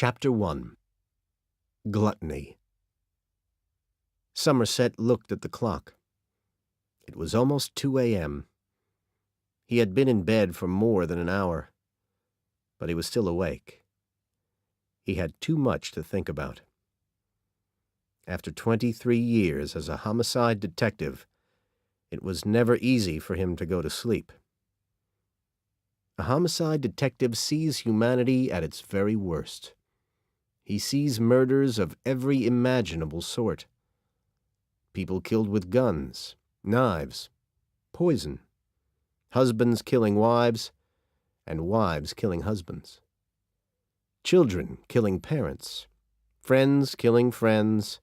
Chapter 1. Gluttony. Somerset looked at the clock. It was almost 2 a.m. He had been in bed for more than an hour, but he was still awake. He had too much to think about. After 23 years as a homicide detective, it was never easy for him to go to sleep. A homicide detective sees humanity at its very worst. He sees murders of every imaginable sort. People killed with guns, knives, poison, husbands killing wives, and wives killing husbands. Children killing parents, friends killing friends,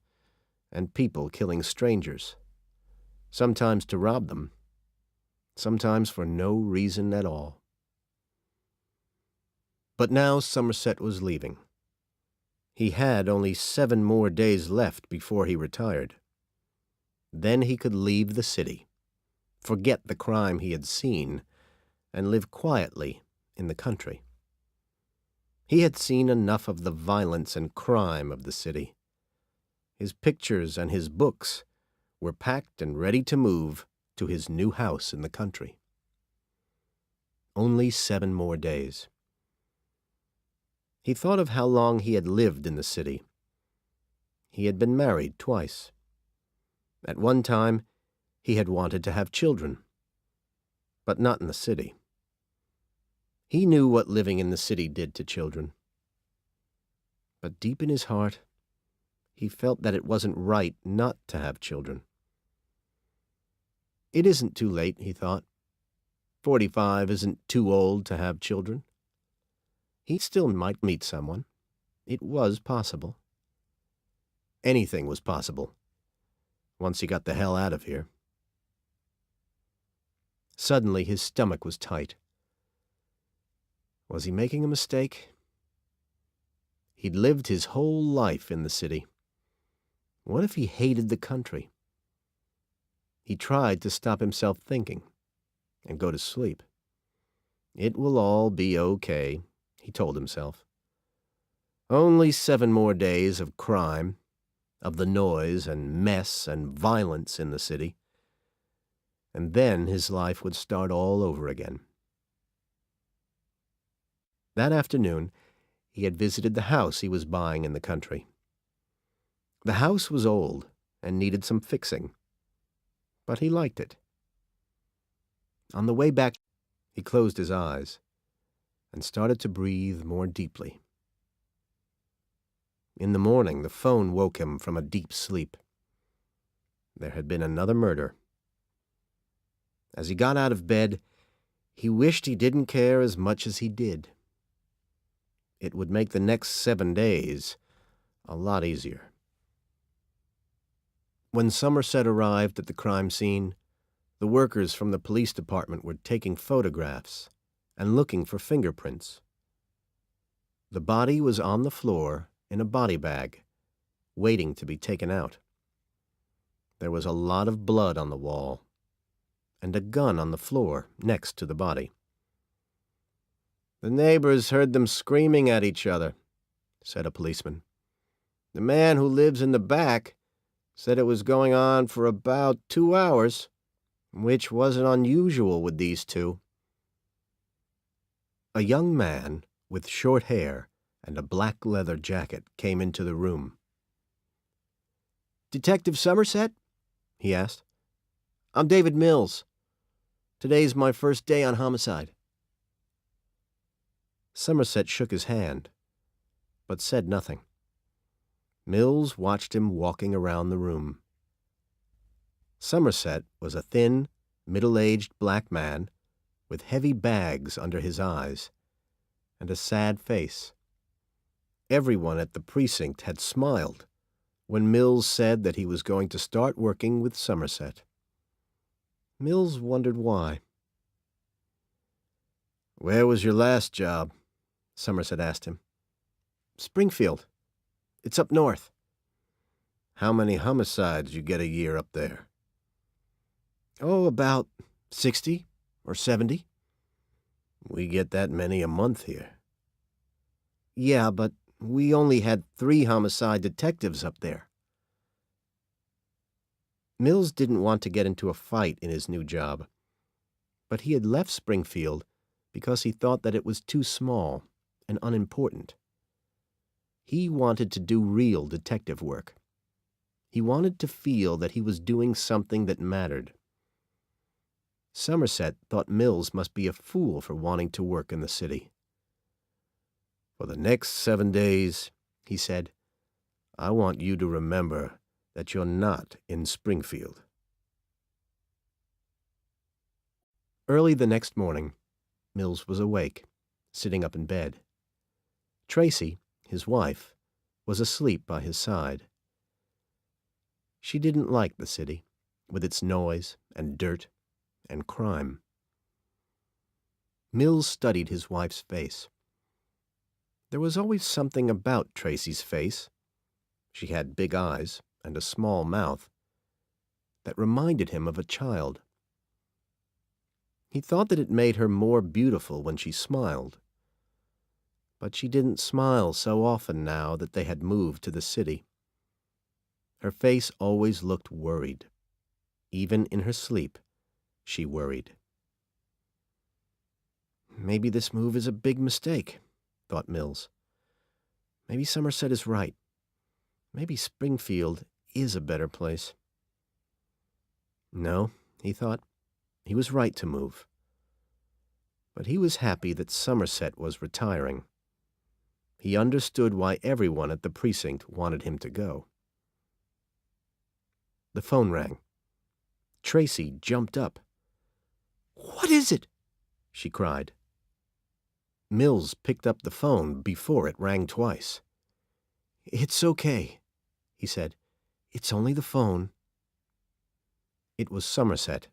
and people killing strangers, sometimes to rob them, sometimes for no reason at all. But now Somerset was leaving. He had only 7 more days left before he retired. Then he could leave the city, forget the crime he had seen, and live quietly in the country. He had seen enough of the violence and crime of the city. His pictures and his books were packed and ready to move to his new house in the country. Only 7 more days. He thought of how long he had lived in the city. He had been married twice. At one time, he had wanted to have children, but not in the city. He knew what living in the city did to children. But deep in his heart, he felt that it wasn't right not to have children. It isn't too late, he thought. 45 isn't too old to have children. He still might meet someone. It was possible. Anything was possible, once he got the hell out of here. Suddenly his stomach was tight. Was he making a mistake? He'd lived his whole life in the city. What if he hated the country? He tried to stop himself thinking and go to sleep. It will all be okay, he told himself. Only 7 more days of crime, of the noise and mess and violence in the city, and then his life would start all over again. That afternoon, he had visited the house he was buying in the country. The house was old and needed some fixing, but he liked it. On the way back, he closed his eyes and started to breathe more deeply. In the morning, the phone woke him from a deep sleep. There had been another murder. As he got out of bed, he wished he didn't care as much as he did. It would make the next 7 days a lot easier. When Somerset arrived at the crime scene, the workers from the police department were taking photographs and looking for fingerprints. The body was on the floor in a body bag, waiting to be taken out. There was a lot of blood on the wall, and a gun on the floor next to the body. "The neighbors heard them screaming at each other," said a policeman. "The man who lives in the back said it was going on for about 2 hours, which wasn't unusual with these two." A young man with short hair and a black leather jacket came into the room. "Detective Somerset?" he asked. "I'm David Mills. Today's my first day on homicide." Somerset shook his hand, but said nothing. Mills watched him walking around the room. Somerset was a thin, middle-aged black man with heavy bags under his eyes and a sad face. Everyone at the precinct had smiled when Mills said that he was going to start working with Somerset. Mills wondered why. "Where was your last job?" Somerset asked him. "Springfield. It's up north." "How many homicides you get a year up there?" "Oh, about 60 or 70. We get that many a month here. Yeah, but We only had 3 homicide detectives up there." Mills didn't want to get into a fight in his new job, but he had left Springfield because he thought that it was too small and unimportant. He wanted to do real detective work. He wanted to feel that he was doing something that mattered. Somerset thought Mills must be a fool for wanting to work in the city. "For the next 7 days," he said, "I want you to remember that you're not in Springfield." Early the next morning, Mills was awake, sitting up in bed. Tracy, his wife, was asleep by his side. She didn't like the city, with its noise and dirt and crime. Mills studied his wife's face. There was always something about Tracy's face. She had big eyes and a small mouth that reminded him of a child. He thought that it made her more beautiful when she smiled. But she didn't smile so often now that they had moved to the city. Her face always looked worried. Even in her sleep, she worried. "Maybe this move is a big mistake," thought Mills. "Maybe Somerset is right. Maybe Springfield is a better place." No, he thought, he was right to move. But he was happy that Somerset was retiring. He understood why everyone at the precinct wanted him to go. The phone rang. Tracy jumped up. "What is it?" she cried. Mills picked up the phone before it rang twice. "It's okay," he said. "It's only the phone." It was Somerset.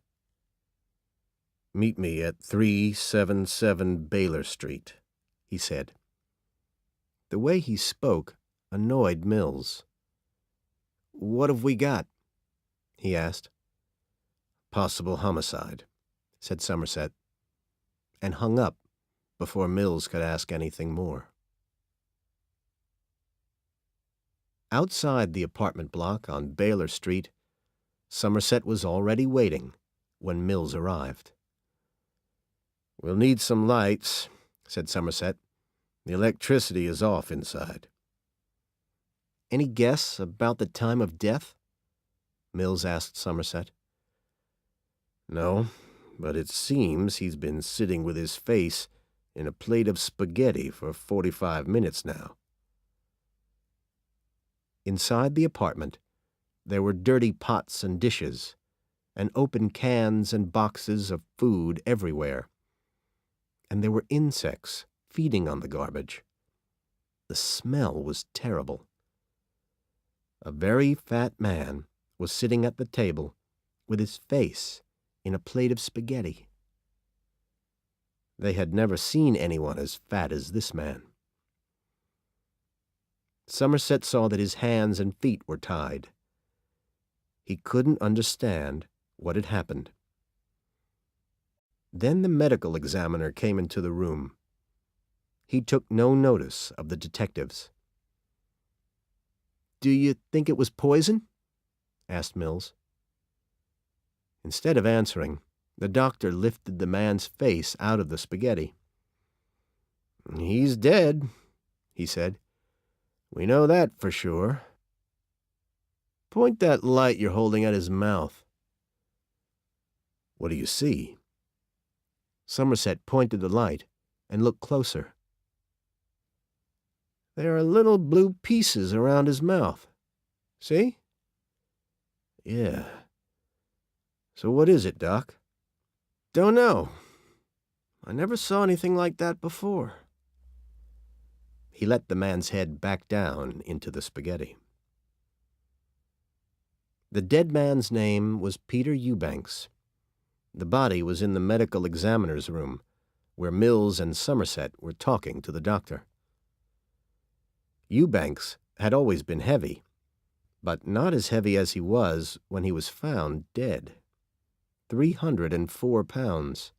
"Meet me at 377 Baylor Street," he said. The way he spoke annoyed Mills. "What have we got?" he asked. "Possible homicide," said Somerset, and hung up before Mills could ask anything more. Outside the apartment block on Baylor Street, Somerset was already waiting when Mills arrived. "We'll need some lights," said Somerset. "The electricity is off inside." "Any guess about the time of death?" Mills asked Somerset. "No, but it seems he's been sitting with his face in a plate of spaghetti for 45 minutes now." Inside the apartment, there were dirty pots and dishes, and open cans and boxes of food everywhere. And there were insects feeding on the garbage. The smell was terrible. A very fat man was sitting at the table with his face in a plate of spaghetti. They had never seen anyone as fat as this man. Somerset saw that his hands and feet were tied. He couldn't understand what had happened. Then the medical examiner came into the room. He took no notice of the detectives. "Do you think it was poison?" asked Mills. Instead of answering, the doctor lifted the man's face out of the spaghetti. "He's dead," he said. "We know that for sure. Point that light you're holding at his mouth." "What do you see?" Somerset pointed the light and looked closer. "There are little blue pieces around his mouth. See?" "Yeah. So what is it, Doc?" "Don't know. I never saw anything like that before." He let the man's head back down into the spaghetti. The dead man's name was Peter Eubanks. The body was in the medical examiner's room, where Mills and Somerset were talking to the doctor. Eubanks had always been heavy, but not as heavy as he was when he was found dead. 304 pounds.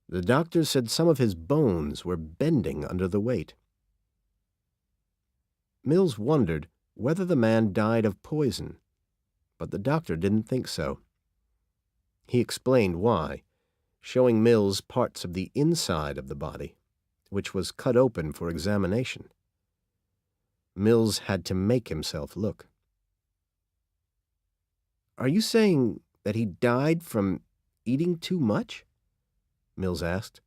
The doctor said some of his bones were bending under the weight. Mills wondered whether the man died of poison, but the doctor didn't think so. He explained why, showing Mills parts of the inside of the body, which was cut open for examination. Mills had to make himself look. "Are you saying that he died from eating too much?" Mills asked.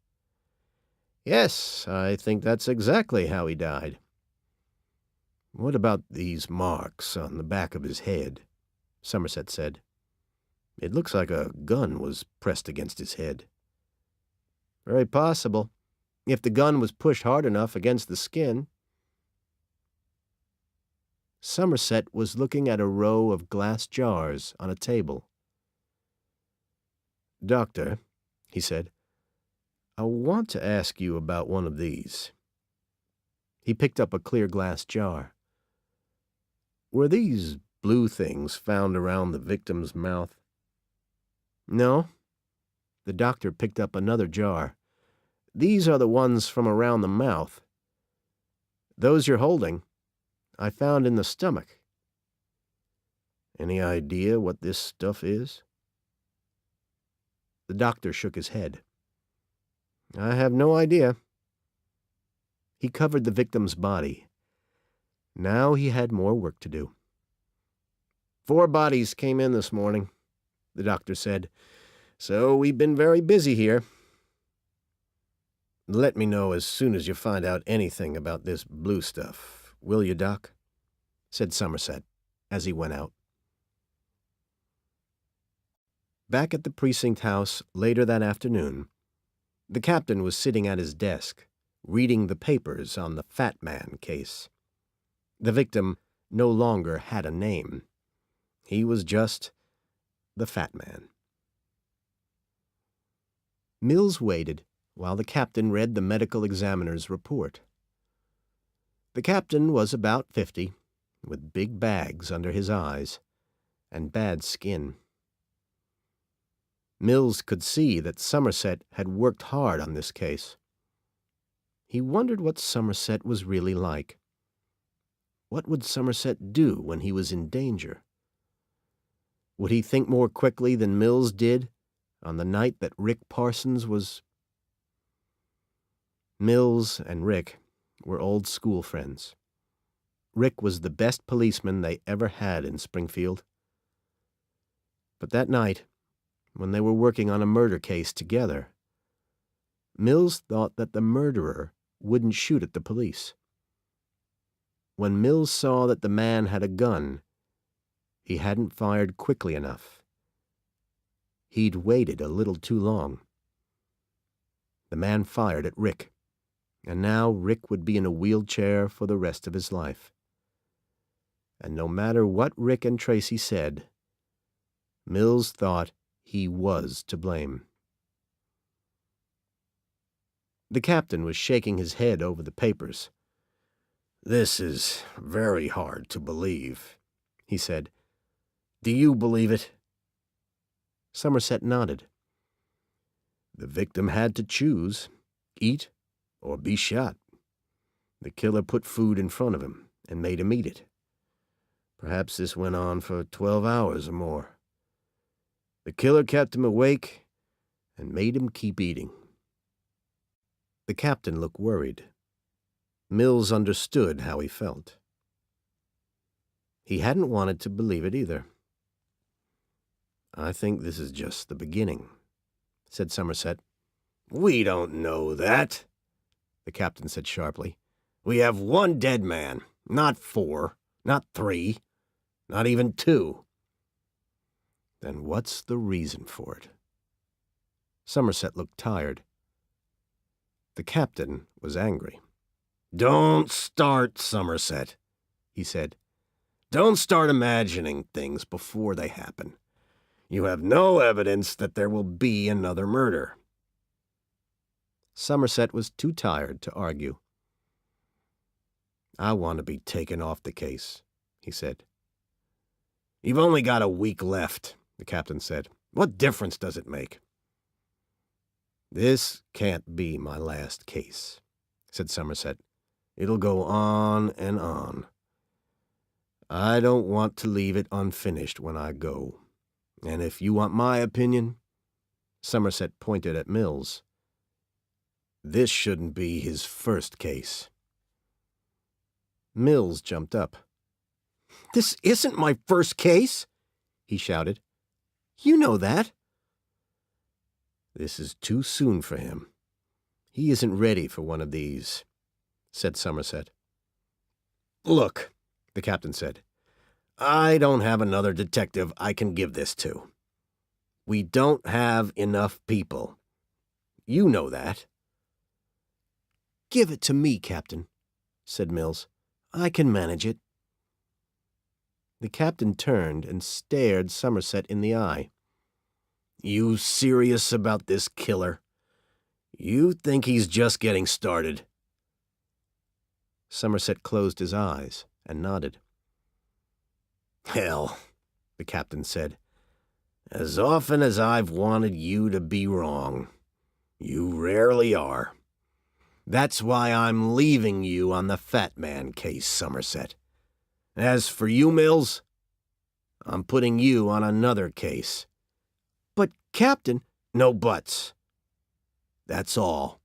"Yes, I think that's exactly how he died." "What about these marks on the back of his head?" Somerset said. "It looks like a gun was pressed against his head." "Very possible, if the gun was pushed hard enough against the skin." Somerset was looking at a row of glass jars on a table. "Doctor," he said, "I want to ask you about one of these." He picked up a clear glass jar. "Were these blue things found around the victim's mouth?" "No." The doctor picked up another jar. "These are the ones from around the mouth. Those you're holding, I found in the stomach." "Any idea what this stuff is?" The doctor shook his head. "I have no idea." He covered the victim's body. Now he had more work to do. 4 bodies came in this morning," the doctor said, "so we've been very busy here." "Let me know as soon as you find out anything about this blue stuff, will you, Doc?" said Somerset as he went out. Back at the precinct house later that afternoon, the captain was sitting at his desk, reading the papers on the Fat Man case. The victim no longer had a name. He was just the Fat Man. Mills waited while the captain read the medical examiner's report. The captain was about 50, with big bags under his eyes and bad skin. Mills could see that Somerset had worked hard on this case. He wondered what Somerset was really like. What would Somerset do when he was in danger? Would he think more quickly than Mills did on the night that Rick Parsons was... Mills and Rick were old school friends. Rick was the best policeman they ever had in Springfield. But that night, when they were working on a murder case together, Mills thought that the murderer wouldn't shoot at the police. When Mills saw that the man had a gun, he hadn't fired quickly enough. He'd waited a little too long. The man fired at Rick, and now Rick would be in a wheelchair for the rest of his life. And no matter what Rick and Tracy said, Mills thought he was to blame. The captain was shaking his head over the papers. "This is very hard to believe," he said. "Do you believe it?" Somerset nodded. "The victim had to choose, eat or be shot. The killer put food in front of him and made him eat it. Perhaps this went on for 12 hours or more. The killer kept him awake and made him keep eating." The captain looked worried. Mills understood how he felt. He hadn't wanted to believe it either. "I think this is just the beginning," said Somerset. "We don't know that," the captain said sharply. "We have 1 dead man, not 4, not 3, not even 2. Then what's the reason for it?" Somerset looked tired. The captain was angry. "Don't start, Somerset," he said. "Don't start imagining things before they happen. You have no evidence that there will be another murder." Somerset was too tired to argue. "I want to be taken off the case," he said. "You've only got a week left," the captain said. "What difference does it make?" "This can't be my last case," said Somerset. "It'll go on and on. I don't want to leave it unfinished when I go. And if you want my opinion, Somerset pointed at Mills, this shouldn't be his first case. Mills jumped up. This isn't my first case, he shouted. You know that. This is too soon for him. He isn't ready for one of these, said Somerset. Look, the captain said, I don't have another detective I can give this to. We don't have enough people. You know that. Give it to me, Captain, said Mills. I can manage it. The captain turned and stared Somerset in the eye. You serious about this killer? You think he's just getting started? Somerset closed his eyes and nodded. Hell, the captain said, as often as I've wanted you to be wrong, you rarely are. That's why I'm leaving you on the Fat Man case, Somerset. As for you, Mills, I'm putting you on another case. But, Captain... No buts. That's all.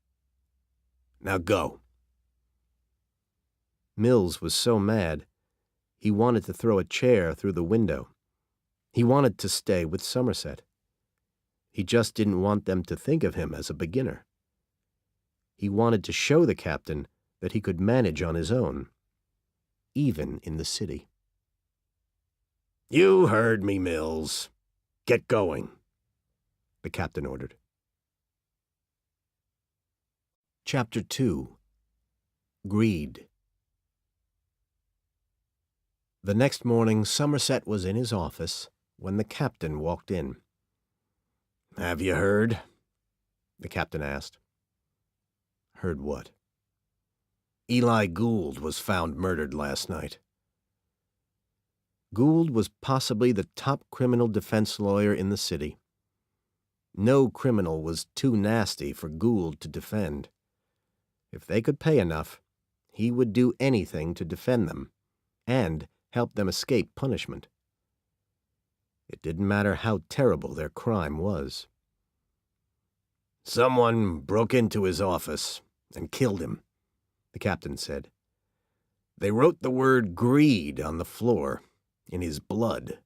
Now go. Mills was so mad, he wanted to throw a chair through the window. He wanted to stay with Somerset. He just didn't want them to think of him as a beginner. He wanted to show the captain that he could manage on his own, even in the city. You heard me, Mills. Get going, the captain ordered. Chapter 2. Greed. The next morning, Somerset was in his office when the captain walked in. Have you heard? The captain asked. Heard what? Eli Gould was found murdered last night. Gould was possibly the top criminal defense lawyer in the city. No criminal was too nasty for Gould to defend. If they could pay enough, he would do anything to defend them and help them escape punishment. It didn't matter how terrible their crime was. Someone broke into his office and killed him, the captain said. They wrote the word greed on the floor, in his blood.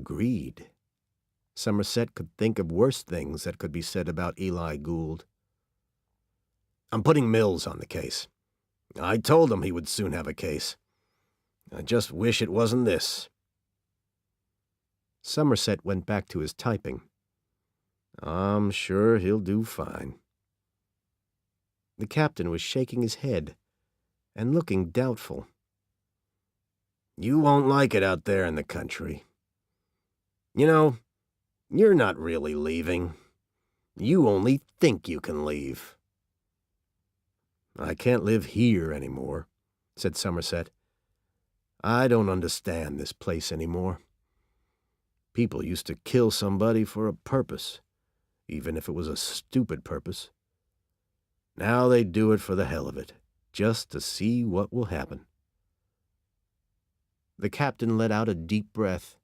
Greed. Somerset could think of worse things that could be said about Eli Gould. I'm putting Mills on the case. I told him he would soon have a case. I just wish it wasn't this. Somerset went back to his typing. I'm sure he'll do fine. The captain was shaking his head and looking doubtful. You won't like it out there in the country. You know, you're not really leaving. You only think you can leave. I can't live here anymore, said Somerset. I don't understand this place anymore. People used to kill somebody for a purpose, even if it was a stupid purpose. Now they do it for the hell of it, just to see what will happen. The captain let out a deep breath.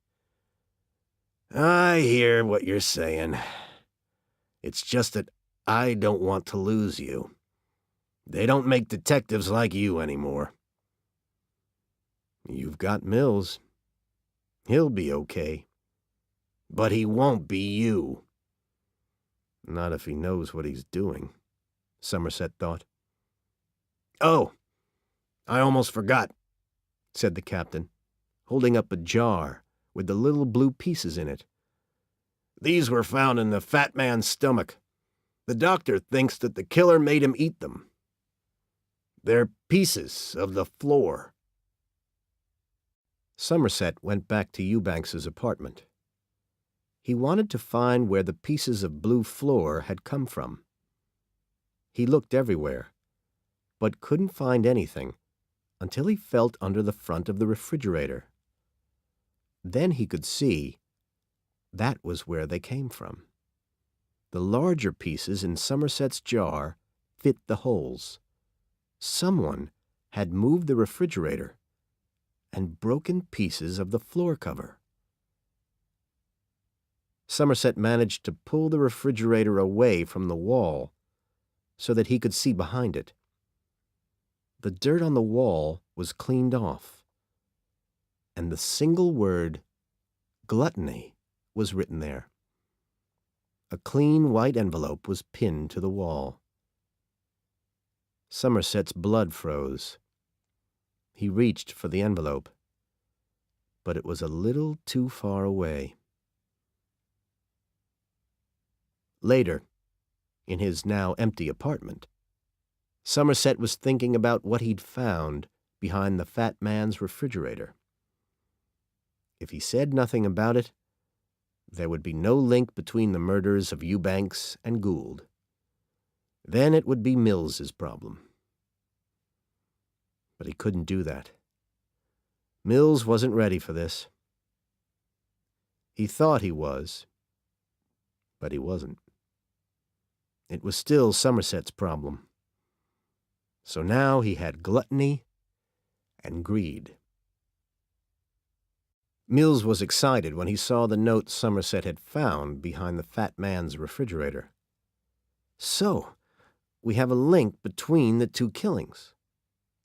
I hear what you're saying. It's just that I don't want to lose you. They don't make detectives like you anymore. You've got Mills. He'll be okay. But he won't be you. Not if he knows what he's doing, Somerset thought. Oh, I almost forgot, said the captain, holding up a jar with the little blue pieces in it. These were found in the fat man's stomach. The doctor thinks that the killer made him eat them. They're pieces of the floor. Somerset went back to Eubanks's apartment. He wanted to find where the pieces of blue floor had come from. He looked everywhere, but couldn't find anything until he felt under the front of the refrigerator. Then he could see that was where they came from. The larger pieces in Somerset's jar fit the holes. Someone had moved the refrigerator and broken pieces of the floor cover. Somerset managed to pull the refrigerator away from the wall so that he could see behind it. The dirt on the wall was cleaned off, and the single word, gluttony, was written there. A clean white envelope was pinned to the wall. Somerset's blood froze. He reached for the envelope, but it was a little too far away. Later, in his now empty apartment, Somerset was thinking about what he'd found behind the fat man's refrigerator. If he said nothing about it, there would be no link between the murders of Eubanks and Gould. Then it would be Mills's problem. But he couldn't do that. Mills wasn't ready for this. He thought he was, but he wasn't. It was still Somerset's problem. So now he had gluttony and greed. Mills was excited when he saw the note Somerset had found behind the fat man's refrigerator. "So, we have a link between the two killings,"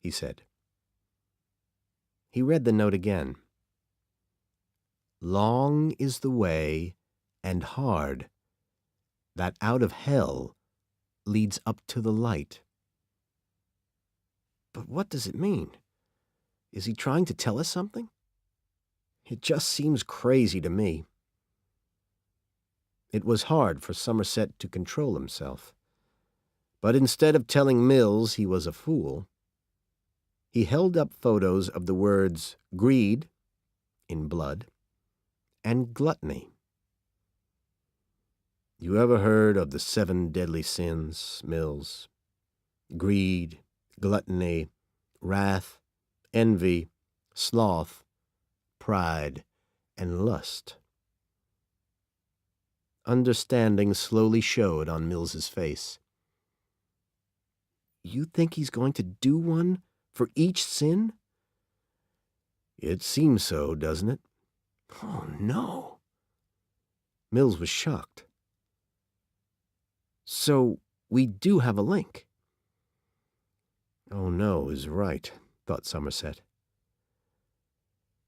he said. He read the note again. "Long is the way, and hard, that out of hell leads up to the light." But what does it mean? Is he trying to tell us something? It just seems crazy to me. It was hard for Somerset to control himself. But instead of telling Mills he was a fool, he held up photos of the words greed, in blood, and gluttony. "You ever heard of the 7 deadly sins, Mills? Greed, gluttony, wrath, envy, sloth, pride, and lust." Understanding slowly showed on Mills's face. "You think he's going to do one for each sin?" "It seems so, doesn't it?" "Oh, no." Mills was shocked. "So we do have a link." "Oh, no is right," thought Somerset.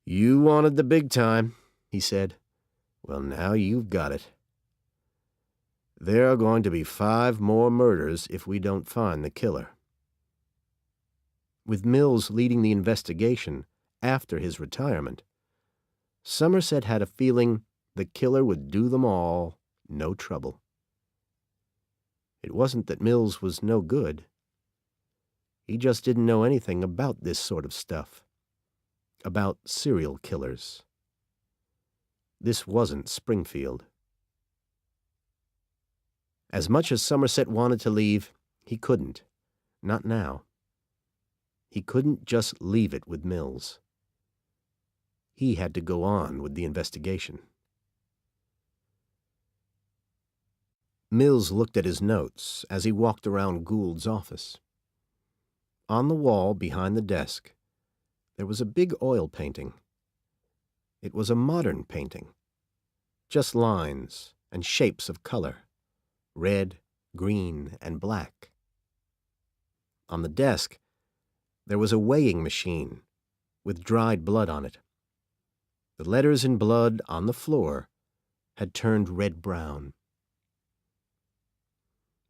"You wanted the big time," he said. "Well, now you've got it. There are going to be 5 more murders if we don't find the killer." With Mills leading the investigation after his retirement, Somerset had a feeling the killer would do them all no trouble. It wasn't that Mills was no good. He just didn't know anything about this sort of stuff, about serial killers. This wasn't Springfield. As much as Somerset wanted to leave, he couldn't. Not now. He couldn't just leave it with Mills. He had to go on with the investigation. Mills looked at his notes as he walked around Gould's office. On the wall behind the desk, there was a big oil painting. It was a modern painting, just lines and shapes of color, red, green, and black. On the desk, there was a weighing machine with dried blood on it. The letters in blood on the floor had turned red-brown.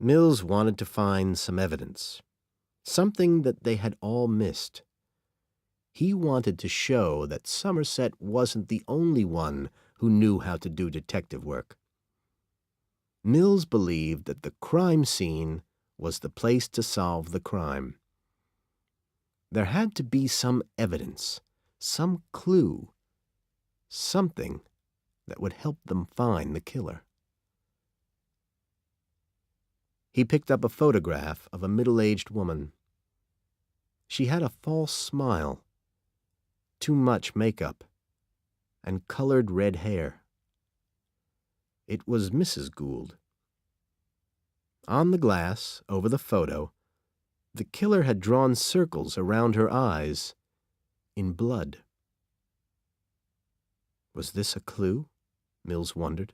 Mills wanted to find some evidence, something that they had all missed. He wanted to show that Somerset wasn't the only one who knew how to do detective work. Mills believed that the crime scene was the place to solve the crime. There had to be some evidence, some clue, something that would help them find the killer. He picked up a photograph of a middle-aged woman. She had a false smile, too much makeup, and colored red hair. It was Mrs. Gould. On the glass, over the photo, the killer had drawn circles around her eyes in blood. Was this a clue? Mills wondered.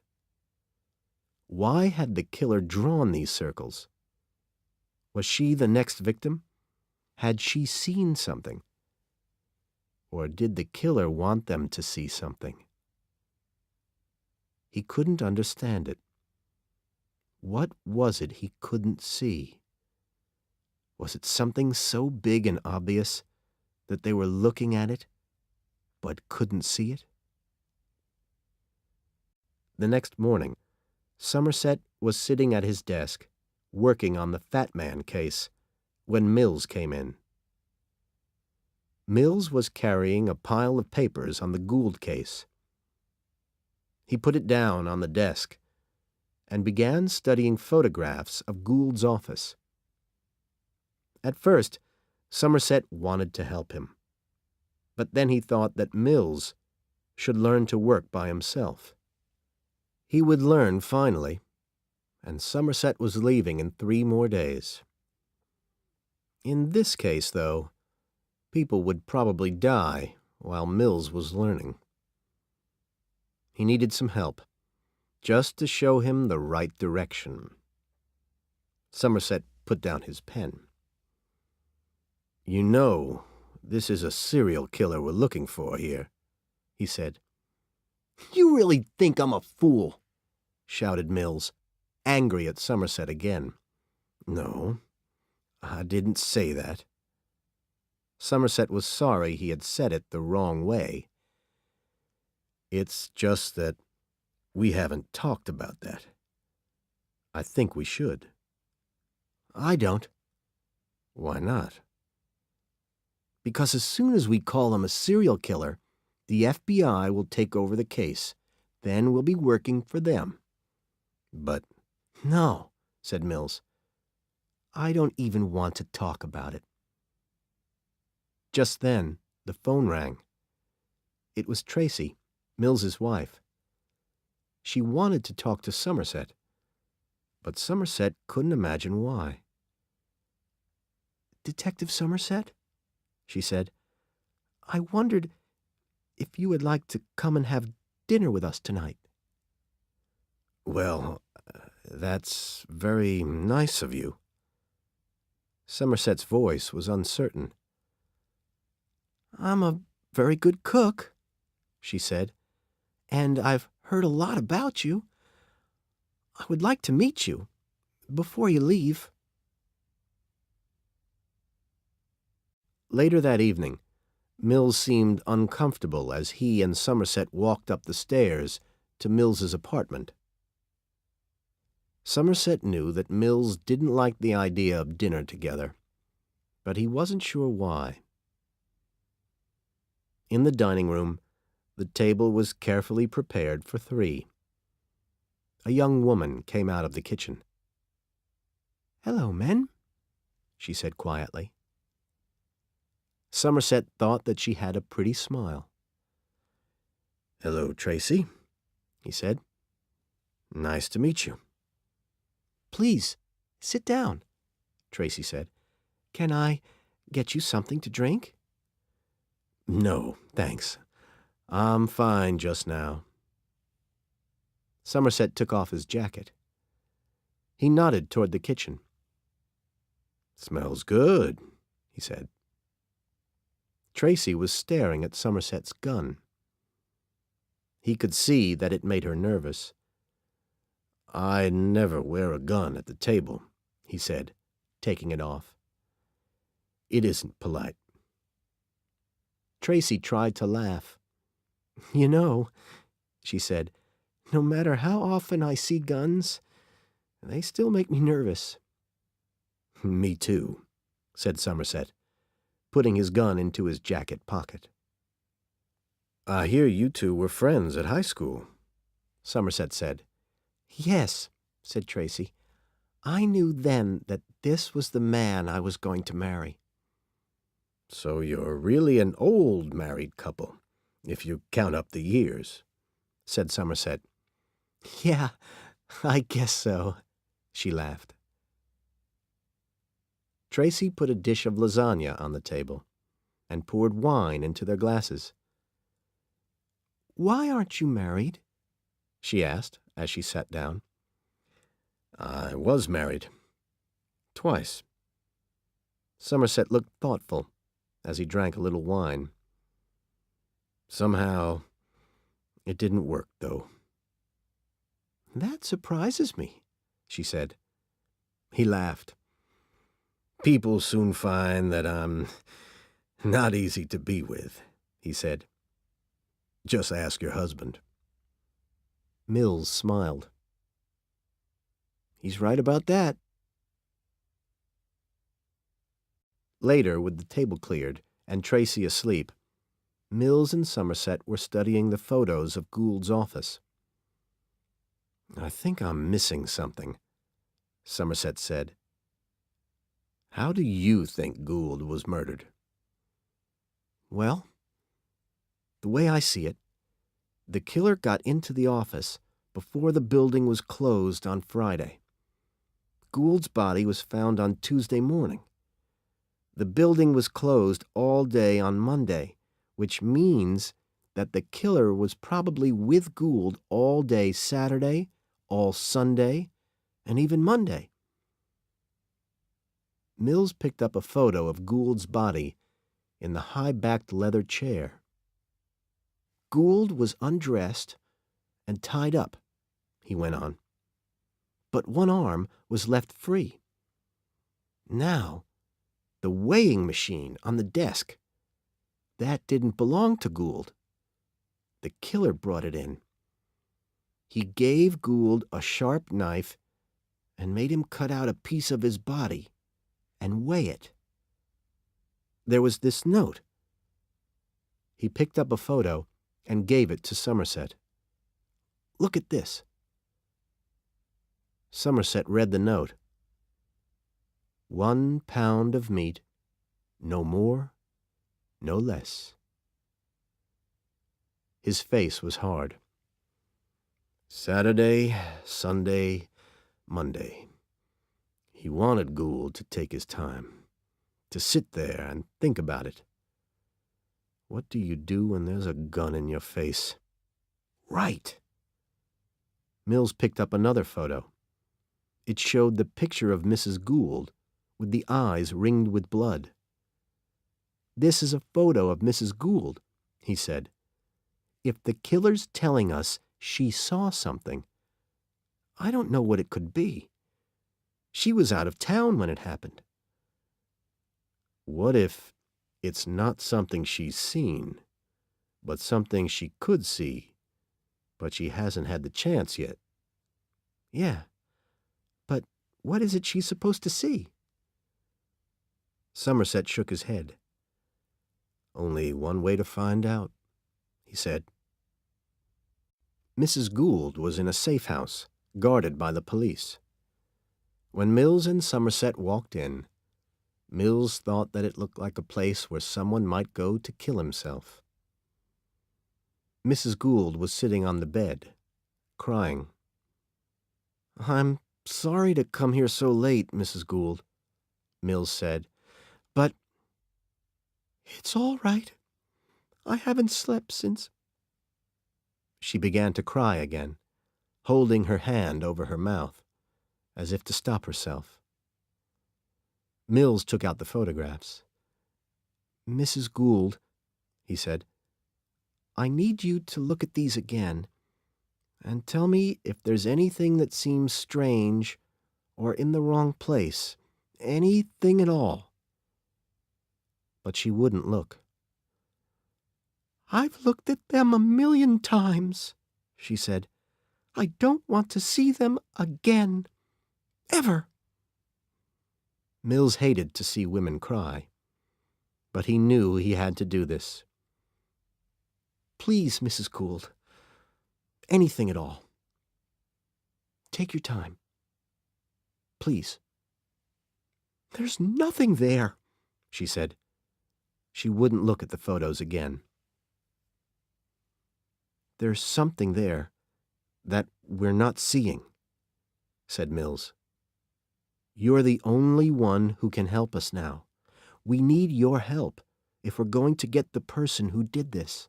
Why had the killer drawn these circles? Was she the next victim? Had she seen something? Or did the killer want them to see something? He couldn't understand it. What was it he couldn't see? Was it something so big and obvious that they were looking at it but couldn't see it? The next morning, Somerset was sitting at his desk, working on the Fat Man case, when Mills came in. Mills was carrying a pile of papers on the Gould case. He put it down on the desk and began studying photographs of Gould's office. At first, Somerset wanted to help him, but then he thought that Mills should learn to work by himself. He would learn finally, and Somerset was leaving in 3 more days. In this case, though, people would probably die while Mills was learning. He needed some help, just to show him the right direction. Somerset put down his pen. "You know, this is a serial killer we're looking for here," he said. "You really think I'm a fool?" shouted Mills, angry at Somerset again. "No, I didn't say that." Somerset was sorry he had said it the wrong way. "It's just that we haven't talked about that. I think we should." "I don't." "Why not?" "Because as soon as we call him a serial killer, the FBI will take over the case. Then we'll be working for them." "But—" "No," said Mills. "I don't even want to talk about it." Just then, the phone rang. It was Tracy, Mills's wife. She wanted to talk to Somerset, but Somerset couldn't imagine why. "Detective Somerset," she said, "I wondered if you would like to come and have dinner with us tonight." "Well, that's very nice of you." Somerset's voice was uncertain. "I'm a very good cook," she said, "and I've heard a lot about you. I would like to meet you before you leave." Later that evening, Mills seemed uncomfortable as he and Somerset walked up the stairs to Mills's apartment. Somerset knew that Mills didn't like the idea of dinner together, but he wasn't sure why. In the dining room, the table was carefully prepared for 3. A young woman came out of the kitchen. "Hello, men," she said quietly. Somerset thought that she had a pretty smile. "Hello, Tracy," he said. "Nice to meet you." "Please, sit down," Tracy said. "Can I get you something to drink?" "No, thanks. I'm fine just now." Somerset took off his jacket. He nodded toward the kitchen. "Smells good," he said. Tracy was staring at Somerset's gun. He could see that it made her nervous. "I never wear a gun at the table," he said, taking it off. "It isn't polite." Tracy tried to laugh. "You know," she said, "no matter how often I see guns, they still make me nervous." "Me too," said Somerset, putting his gun into his jacket pocket. "I hear you two were friends at high school," Somerset said. "Yes," said Tracy. "I knew then that this was the man I was going to marry." "So you're really an old married couple, if you count up the years," said Somerset. "Yeah, I guess so," she laughed. Tracy put a dish of lasagna on the table and poured wine into their glasses. Why aren't you married? She asked as she sat down. I was married. Twice. Somerset looked thoughtful as he drank a little wine. Somehow, it didn't work, though. That surprises me, she said. He laughed. People soon find that I'm not easy to be with, he said. Just ask your husband. Mills smiled. He's right about that. Later, with the table cleared and Tracy asleep, Mills and Somerset were studying the photos of Gould's office. I think I'm missing something, Somerset said. How do you think Gould was murdered? Well, the way I see it, the killer got into the office before the building was closed on Friday. Gould's body was found on Tuesday morning. The building was closed all day on Monday, which means that the killer was probably with Gould all day Saturday, all Sunday, and even Monday. Mills picked up a photo of Gould's body in the high-backed leather chair. Gould was undressed and tied up, he went on, but one arm was left free. Now, the weighing machine on the desk, that didn't belong to Gould. The killer brought it in. He gave Gould a sharp knife and made him cut out a piece of his body and weigh it. There was this note. He picked up a photo and gave it to Somerset. Look at this. Somerset read the note. 1 pound of meat, no more, no less. His face was hard. Saturday, Sunday, Monday. He wanted Gould to take his time, to sit there and think about it. What do you do when there's a gun in your face? Right. Mills picked up another photo. It showed the picture of Mrs. Gould, with the eyes ringed with blood. This is a photo of Mrs. Gould, he said. If the killer's telling us she saw something, I don't know what it could be. She was out of town when it happened. What if it's not something she's seen, but something she could see, but she hasn't had the chance yet? Yeah, but what is it she's supposed to see? Somerset shook his head. Only one way to find out, he said. Mrs. Gould was in a safe house, guarded by the police. When Mills and Somerset walked in, Mills thought that it looked like a place where someone might go to kill himself. Mrs. Gould was sitting on the bed, crying. I'm sorry to come here so late, Mrs. Gould, Mills said, but it's all right. I haven't slept since. She began to cry again, holding her hand over her mouth, as if to stop herself. Mills took out the photographs. Mrs. Gould, he said, I need you to look at these again and tell me if there's anything that seems strange or in the wrong place, anything at all. But she wouldn't look. I've looked at them 1,000,000 times, she said. I don't want to see them again. Ever. Mills hated to see women cry, but he knew he had to do this. Please, Mrs. Gould, anything at all. Take your time. Please. There's nothing there, she said. She wouldn't look at the photos again. There's something there that we're not seeing, said Mills. You're the only one who can help us now. We need your help if we're going to get the person who did this.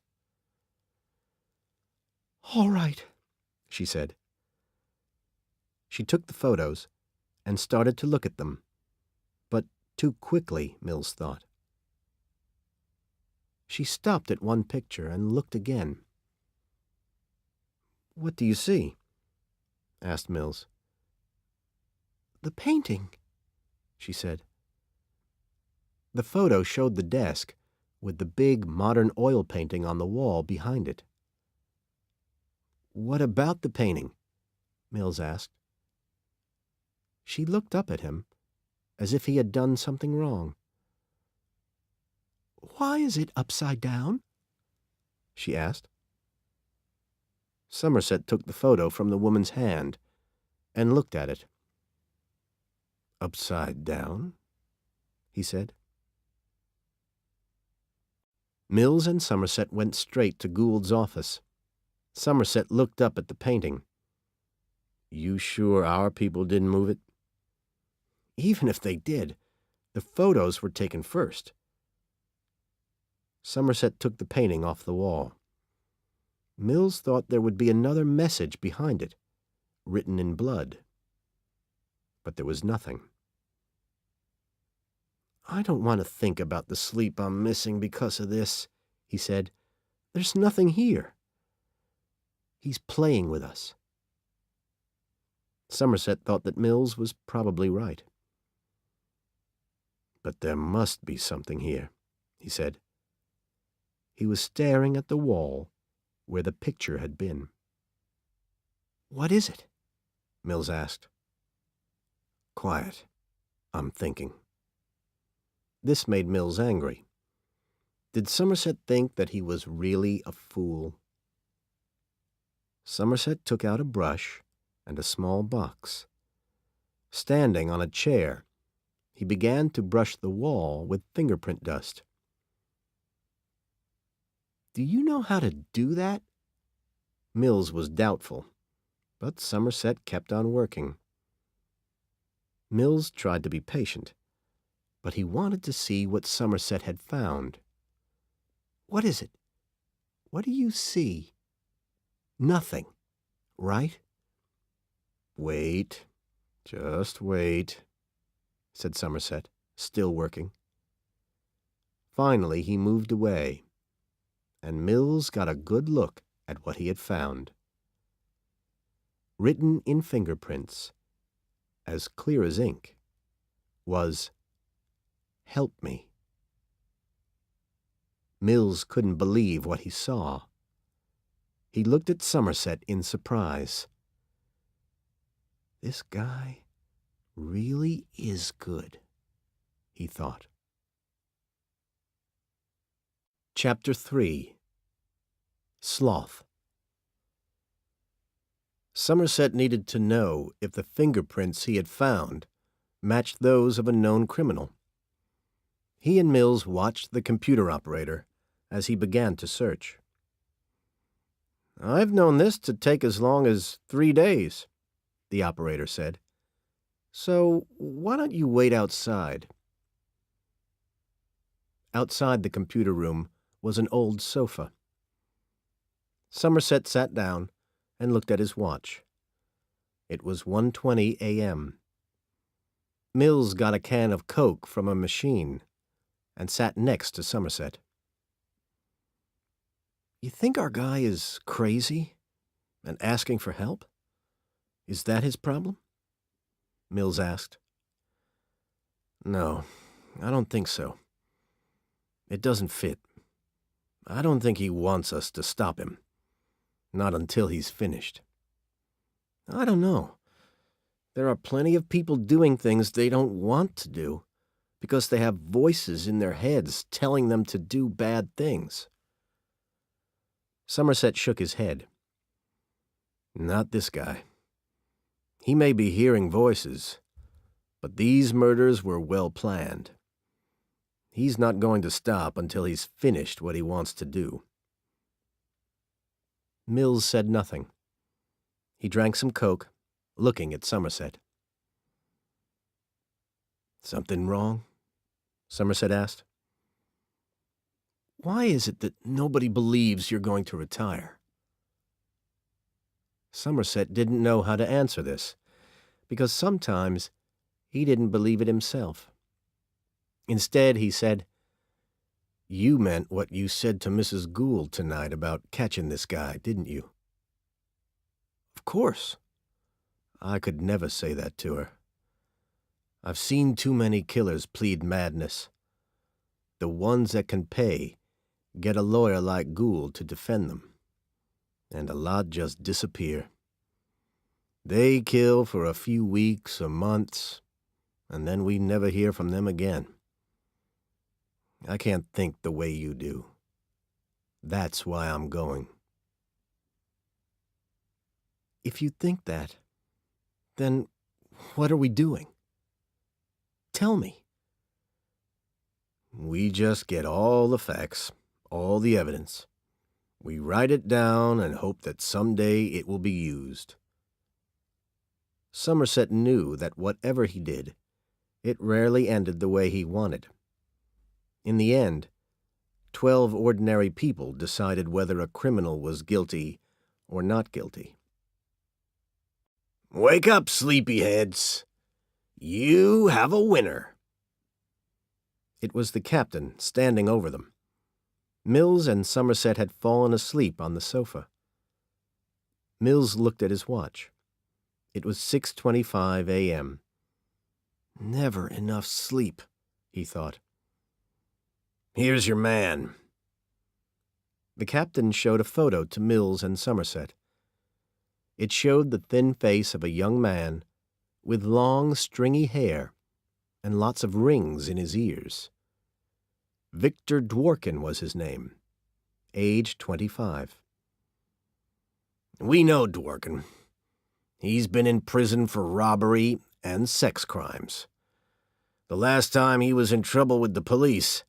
"All right," she said. She took the photos and started to look at them, but too quickly, Mills thought. She stopped at one picture and looked again. "What do you see?" asked Mills. "The painting," she said. The photo showed the desk, with the big modern oil painting on the wall behind it. "What about the painting?" Mills asked. She looked up at him, as if he had done something wrong. "Why is it upside down?" she asked. Somerset took the photo from the woman's hand and looked at it. "Upside down?" he said. Mills and Somerset went straight to Gould's office. Somerset looked up at the painting. "You sure our people didn't move it?" "Even if they did, the photos were taken first." Somerset took the painting off the wall. Mills thought there would be another message behind it, written in blood. But there was nothing. "I don't want to think about the sleep I'm missing because of this," he said. "There's nothing here. He's playing with us." Somerset thought that Mills was probably right. "But there must be something here," he said. He was staring at the wall where the picture had been. "What is it?" Mills asked. "Quiet. I'm thinking." This made Mills angry. Did Somerset think that he was really a fool? Somerset took out a brush and a small box. Standing on a chair, he began to brush the wall with fingerprint dust. "Do you know how to do that?" Mills was doubtful, but Somerset kept on working. Mills tried to be patient, but he wanted to see what Somerset had found. "What is it? What do you see?" "Nothing, right?" "Wait, just wait," said Somerset, still working. Finally he moved away, and Mills got a good look at what he had found. Written in fingerprints, as clear as ink, was, "Help me." Mills couldn't believe what he saw. He looked at Somerset in surprise. "This guy really is good," he thought. Chapter 3. Sloth. Somerset needed to know if the fingerprints he had found matched those of a known criminal. He and Mills watched the computer operator as he began to search. "I've known this to take as long as 3 days," the operator said. "So why don't you wait outside?" Outside the computer room was an old sofa. Somerset sat down and looked at his watch. It was 1:20 a.m. Mills got a can of Coke from a machine and sat next to Somerset. "You think our guy is crazy and asking for help? Is that his problem?" Mills asked. "No, I don't think so. It doesn't fit. I don't think he wants us to stop him. Not until he's finished." "I don't know. There are plenty of people doing things they don't want to do because they have voices in their heads telling them to do bad things." Somerset shook his head. "Not this guy. He may be hearing voices, but these murders were well planned. He's not going to stop until he's finished what he wants to do." Mills said nothing. He drank some Coke, looking at Somerset. "Something wrong?" Somerset asked. "Why is it that nobody believes you're going to retire?" Somerset didn't know how to answer this, because sometimes he didn't believe it himself. Instead, he said, "You meant what you said to Mrs. Gould tonight about catching this guy, didn't you?" "Of course. I could never say that to her. I've seen too many killers plead madness. The ones that can pay get a lawyer like Gould to defend them, and a lot just disappear. They kill for a few weeks or months, and then we never hear from them again. I can't think the way you do. That's why I'm going." "If you think that, then what are we doing? Tell me." "We just get all the facts, all the evidence. We write it down and hope that someday it will be used." Somerset knew that whatever he did, it rarely ended the way he wanted. In the end, 12 ordinary people decided whether a criminal was guilty or not guilty. "Wake up, sleepyheads. You have a winner." It was the captain standing over them. Mills and Somerset had fallen asleep on the sofa. Mills looked at his watch. It was 6:25 a.m. Never enough sleep, he thought. "Here's your man." The captain showed a photo to Mills and Somerset. It showed the thin face of a young man with long, stringy hair and lots of rings in his ears. Victor Dworkin was his name, age 25. "We know Dworkin. He's been in prison for robbery and sex crimes. The last time he was in trouble with the police,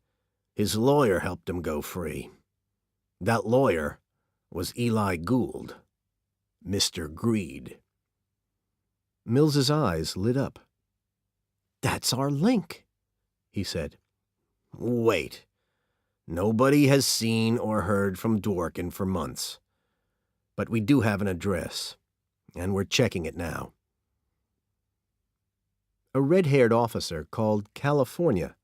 his lawyer helped him go free. That lawyer was Eli Gould, Mr. Greed." Mills's eyes lit up. "That's our link," he said. "Wait. Nobody has seen or heard from Dworkin for months. But we do have an address, and we're checking it now." A red-haired officer called California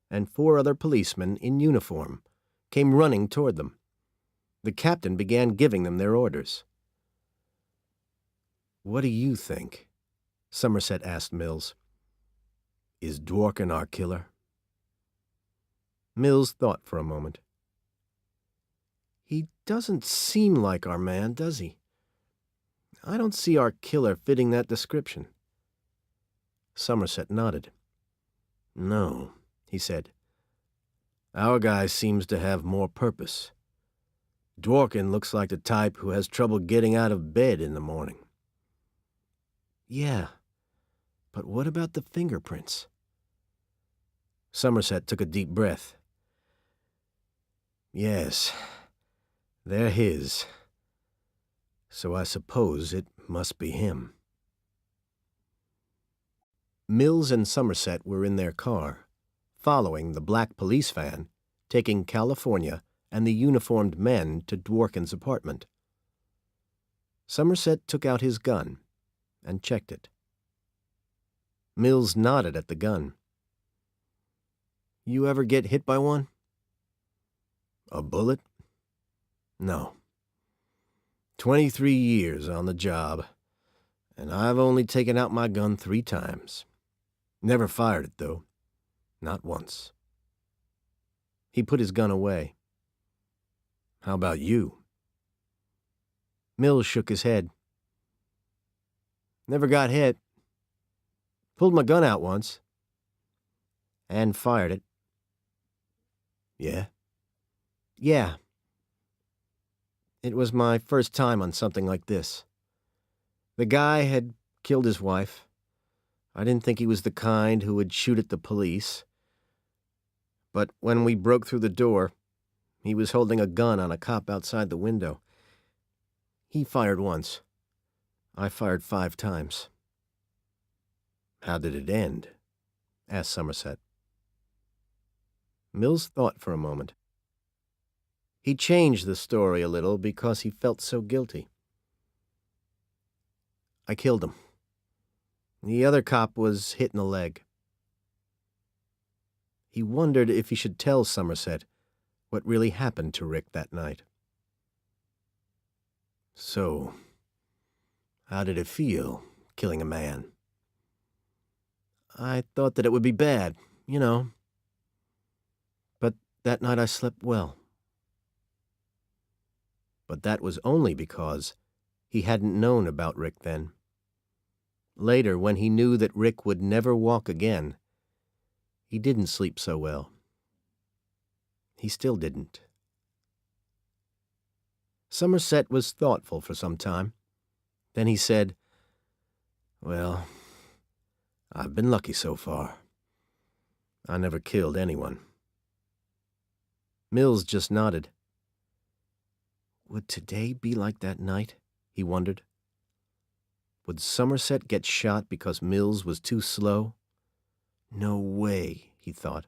and 4 other policemen in uniform came running toward them. The captain began giving them their orders. "What do you think?" Somerset asked Mills. "Is Dworkin our killer?" Mills thought for a moment. "He doesn't seem like our man, does he? I don't see our killer fitting that description." Somerset nodded. "No," he said. "Our guy seems to have more purpose. Dworkin looks like the type who has trouble getting out of bed in the morning." "Yeah, but what about the fingerprints?" Somerset took a deep breath. "Yes, they're his. So I suppose it must be him." Mills and Somerset were in their car, following the black police van, taking California and the uniformed men to Dworkin's apartment. Somerset took out his gun and checked it. Mills nodded at the gun. "You ever get hit by one?" "A bullet? No. 23 years on the job, and I've only taken out my gun 3 times. Never fired it, though. Not once." He put his gun away. "How about you?" Mills shook his head. "Never got hit. Pulled my gun out once. And fired it." "Yeah?" "Yeah. It was my first time on something like this. The guy had killed his wife. I didn't think he was the kind who would shoot at the police. But when we broke through the door, he was holding a gun on a cop outside the window. He fired once. I fired 5 times. "How did it end?" asked Somerset. Mills thought for a moment. He changed the story a little because he felt so guilty. I killed him. The other cop was hit in the leg." He wondered if he should tell Somerset what really happened to Rick that night. "So, how did it feel, killing a man?" "I thought that it would be bad, you know. But that night I slept well." But that was only because he hadn't known about Rick then. Later, when he knew that Rick would never walk again, he didn't sleep so well. He still didn't. Somerset was thoughtful for some time. Then he said, "Well, I've been lucky so far. I never killed anyone." Mills just nodded. Would today be like that night? He wondered. Would Somerset get shot because Mills was too slow? No way, he thought.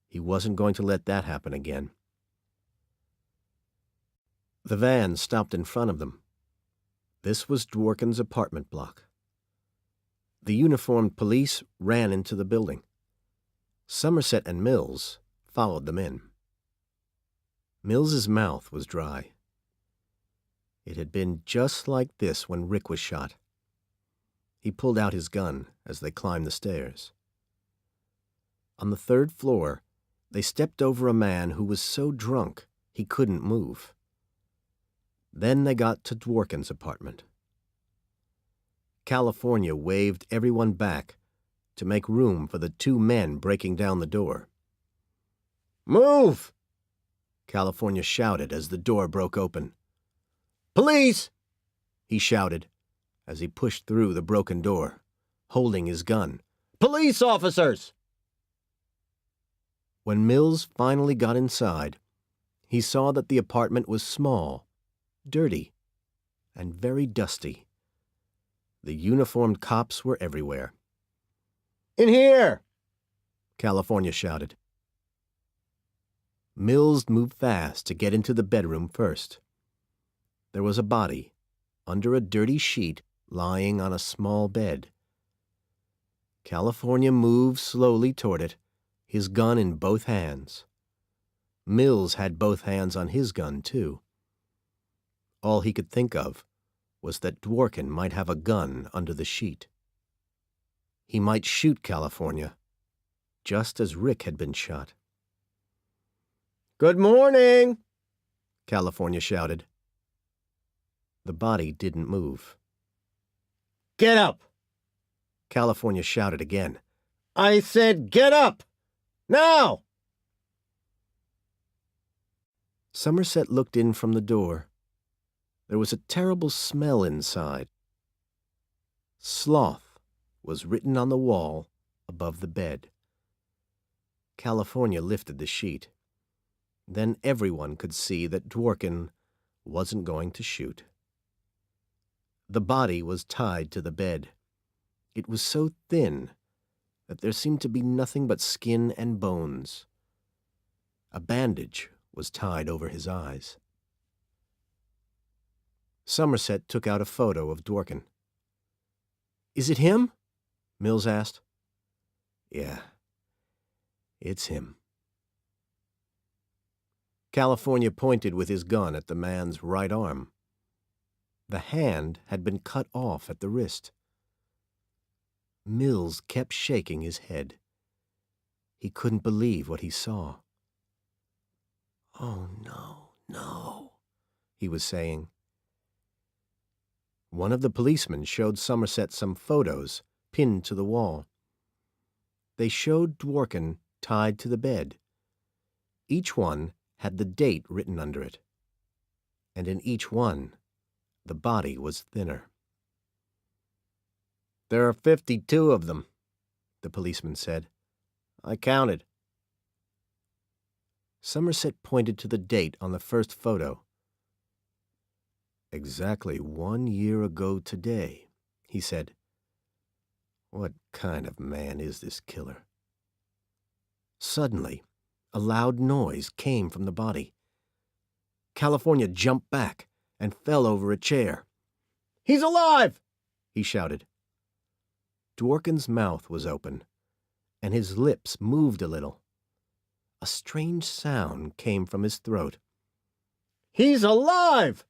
He wasn't going to let that happen again. The van stopped in front of them. This was Dworkin's apartment block. The uniformed police ran into the building. Somerset and Mills followed them in. Mills's mouth was dry. It had been just like this when Rick was shot. He pulled out his gun as they climbed the stairs. On the 3rd floor, they stepped over a man who was so drunk he couldn't move. Then they got to Dworkin's apartment. California waved everyone back to make room for the 2 men breaking down the door. "Move!" California shouted as the door broke open. "Police!" he shouted as he pushed through the broken door, holding his gun. "Police officers!" When Mills finally got inside, he saw that the apartment was small, dirty, and very dusty. The uniformed cops were everywhere. "In here!" California shouted. Mills moved fast to get into the bedroom first. There was a body, under a dirty sheet, lying on a small bed. California moved slowly toward it, his gun in both hands. Mills had both hands on his gun, too. All he could think of was that Dworkin might have a gun under the sheet. He might shoot California, just as Rick had been shot. "Good morning!" California shouted. The body didn't move. "Get up!" California shouted again. "I said get up! Now!" Somerset looked in from the door. There was a terrible smell inside. Sloth was written on the wall above the bed. California lifted the sheet. Then everyone could see that Dworkin wasn't going to shoot. The body was tied to the bed. It was so thin that there seemed to be nothing but skin and bones. A bandage was tied over his eyes. Somerset took out a photo of Dworkin. "Is it him?" Mills asked. "Yeah, it's him." California pointed with his gun at the man's right arm. The hand had been cut off at the wrist. Mills kept shaking his head. He couldn't believe what he saw. "Oh, no, no," he was saying. One of the policemen showed Somerset some photos pinned to the wall. They showed Dworkin tied to the bed. Each one had the date written under it, and in each one, the body was thinner. "There are 52 of them," the policeman said. "I counted." Somerset pointed to the date on the first photo. "Exactly 1 year ago today," he said. "What kind of man is this killer?" Suddenly, a loud noise came from the body. California jumped back and fell over a chair. "He's alive!" he shouted. Dworkin's mouth was open, and his lips moved a little. A strange sound came from his throat. "He's alive!"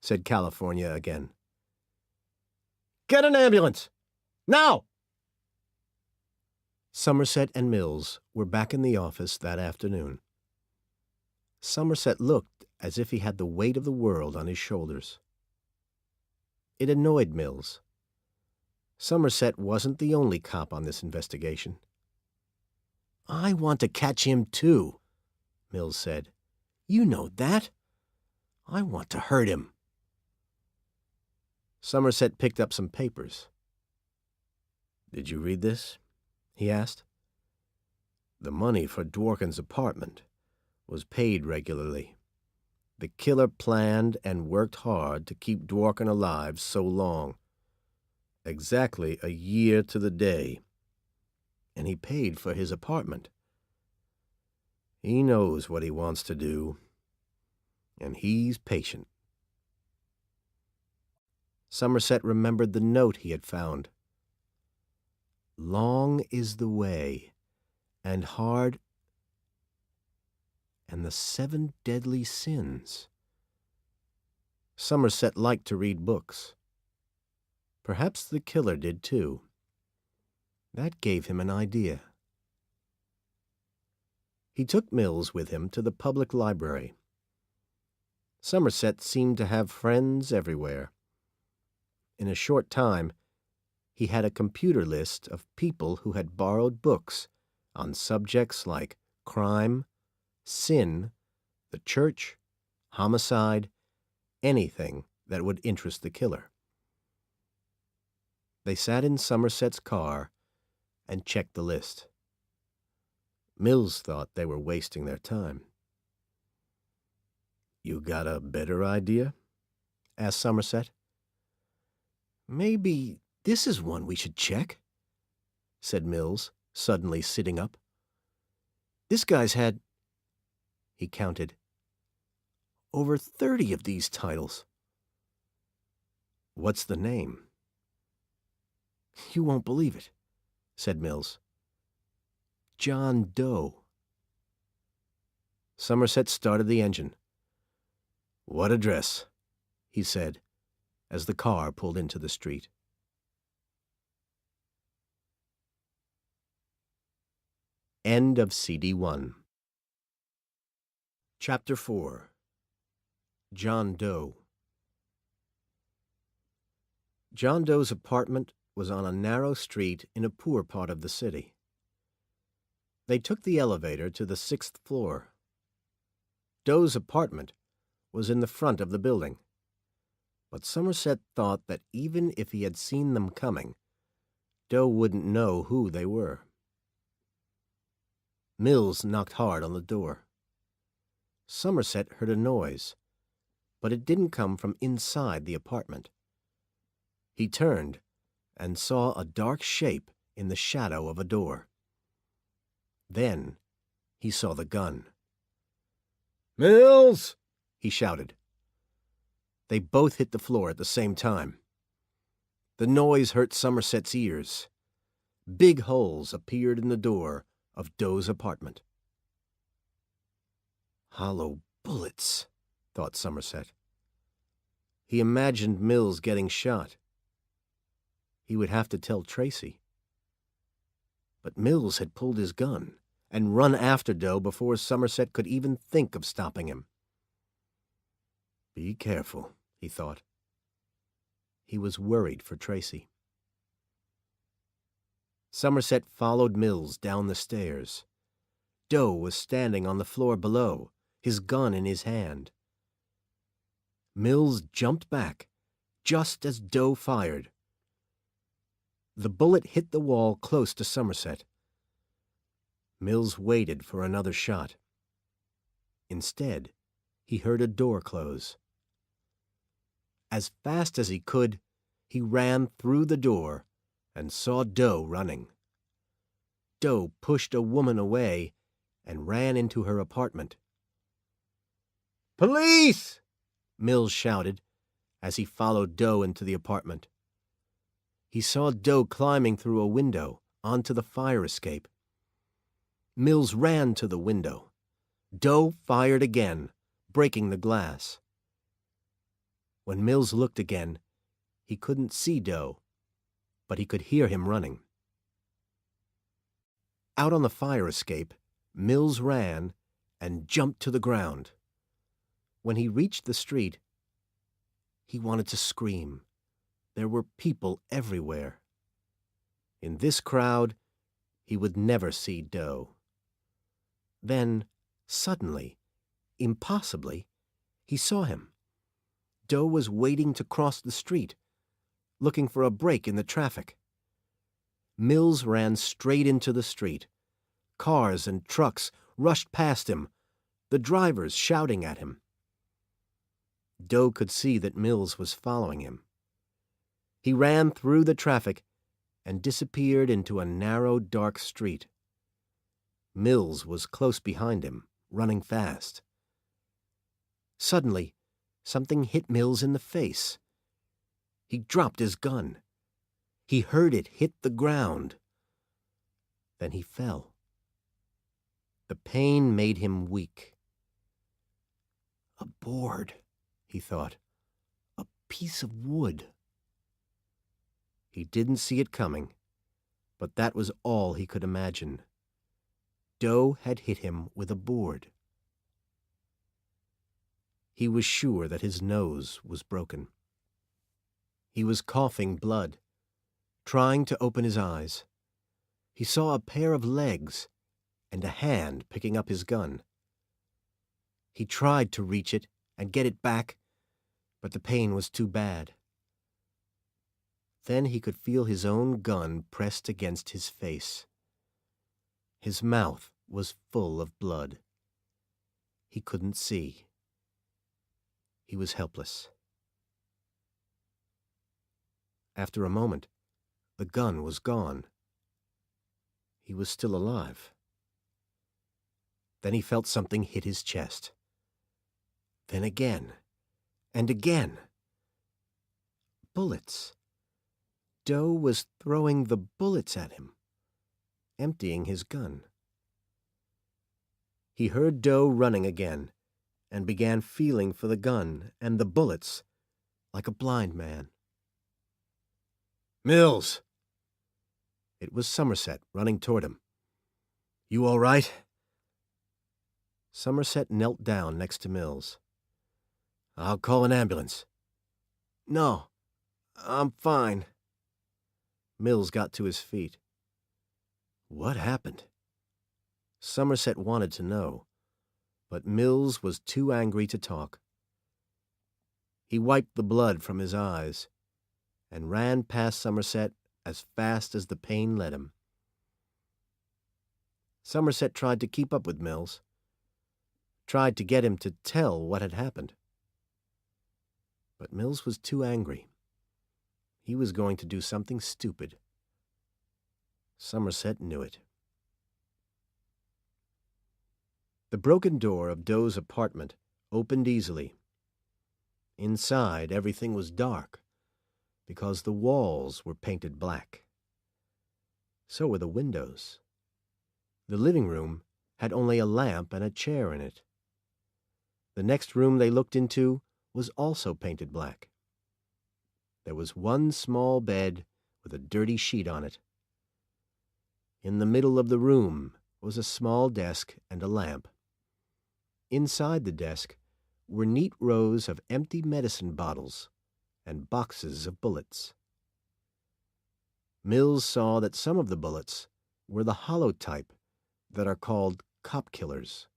said California again. "Get an ambulance! Now!" Somerset and Mills were back in the office that afternoon. Somerset looked as if he had the weight of the world on his shoulders. It annoyed Mills. Somerset wasn't the only cop on this investigation. "I want to catch him too," Mills said. "You know that. I want to hurt him." Somerset picked up some papers. "Did you read this?" he asked. "The money for Dworkin's apartment was paid regularly. The killer planned and worked hard to keep Dworkin alive so long. Exactly a year to the day. And he paid for his apartment. He knows what he wants to do, and he's patient." Somerset remembered the note he had found. "Long is the way, and hard, and the 7 deadly sins." Somerset liked to read books. Perhaps the killer did too. That gave him an idea. He took Mills with him to the public library. Somerset seemed to have friends everywhere. In a short time, he had a computer list of people who had borrowed books on subjects like crime, sin, the church, homicide, anything that would interest the killer. They sat in Somerset's car and checked the list. Mills thought they were wasting their time. "You got a better idea?" asked Somerset. "Maybe this is one we should check," said Mills, suddenly sitting up. "This guy's had," he counted, "over 30 of these titles." "What's the name?" "You won't believe it," said Mills. "John Doe." Somerset started the engine. "What address?" he said, as the car pulled into the street. End of CD 1. Chapter 4. John Doe. John Doe's apartment was on a narrow street in a poor part of the city. They took the elevator to the 6th floor. Doe's apartment was in the front of the building, but Somerset thought that even if he had seen them coming, Doe wouldn't know who they were. Mills knocked hard on the door. Somerset heard a noise, but it didn't come from inside the apartment. He turned and saw a dark shape in the shadow of a door. Then he saw the gun. "Mills!" he shouted. They both hit the floor at the same time. The noise hurt Somerset's ears. Big holes appeared in the door of Doe's apartment. "Hollow bullets," thought Somerset. He imagined Mills getting shot. He would have to tell Tracy. But Mills had pulled his gun and run after Doe before Somerset could even think of stopping him. "Be careful," he thought. He was worried for Tracy. Somerset followed Mills down the stairs. Doe was standing on the floor below, his gun in his hand. Mills jumped back just as Doe fired. The bullet hit the wall close to Somerset. Mills waited for another shot. Instead, he heard a door close. As fast as he could, he ran through the door and saw Doe running. Doe pushed a woman away and ran into her apartment. "Police!" Mills shouted as he followed Doe into the apartment. he saw Doe climbing through a window onto the fire escape. Mills ran to the window. Doe fired again, breaking the glass. When Mills looked again, he couldn't see Doe, but he could hear him running. Out on the fire escape, Mills ran and jumped to the ground. When he reached the street, he wanted to scream. There were people everywhere. In this crowd, he would never see Doe. Then, suddenly, impossibly, he saw him. Doe was waiting to cross the street, looking for a break in the traffic. Mills ran straight into the street. Cars and trucks rushed past him, the drivers shouting at him. Doe could see that Mills was following him. He ran through the traffic and disappeared into a narrow, dark street. Mills was close behind him, running fast. Suddenly, something hit Mills in the face. He dropped his gun. He heard it hit the ground. Then he fell. The pain made him weak. A board, he thought. A piece of wood. He didn't see it coming, but that was all he could imagine. Doe had hit him with a board. He was sure that his nose was broken. He was coughing blood, trying to open his eyes. He saw a pair of legs and a hand picking up his gun. He tried to reach it and get it back, but the pain was too bad. Then he could feel his own gun pressed against his face. His mouth was full of blood. He couldn't see. He was helpless. After a moment, the gun was gone. He was still alive. Then he felt something hit his chest. Then again, and again. Bullets. Doe was throwing the bullets at him, emptying his gun. He heard Doe running again and began feeling for the gun and the bullets like a blind man. "Mills!" It was Somerset running toward him. "You all right?" Somerset knelt down next to Mills. "I'll call an ambulance." "No, I'm fine." Mills got to his feet. What happened? Somerset wanted to know, but Mills was too angry to talk. He wiped the blood from his eyes and ran past Somerset as fast as the pain let him. Somerset tried to keep up with Mills, tried to get him to tell what had happened. But Mills was too angry. He was going to do something stupid. Somerset knew it. The broken door of Doe's apartment opened easily. Inside, everything was dark, because the walls were painted black. So were the windows. The living room had only a lamp and a chair in it. The next room they looked into was also painted black. There was one small bed with a dirty sheet on it. In the middle of the room was a small desk and a lamp. Inside the desk were neat rows of empty medicine bottles and boxes of bullets. Mills saw that some of the bullets were the hollow type that are called cop killers.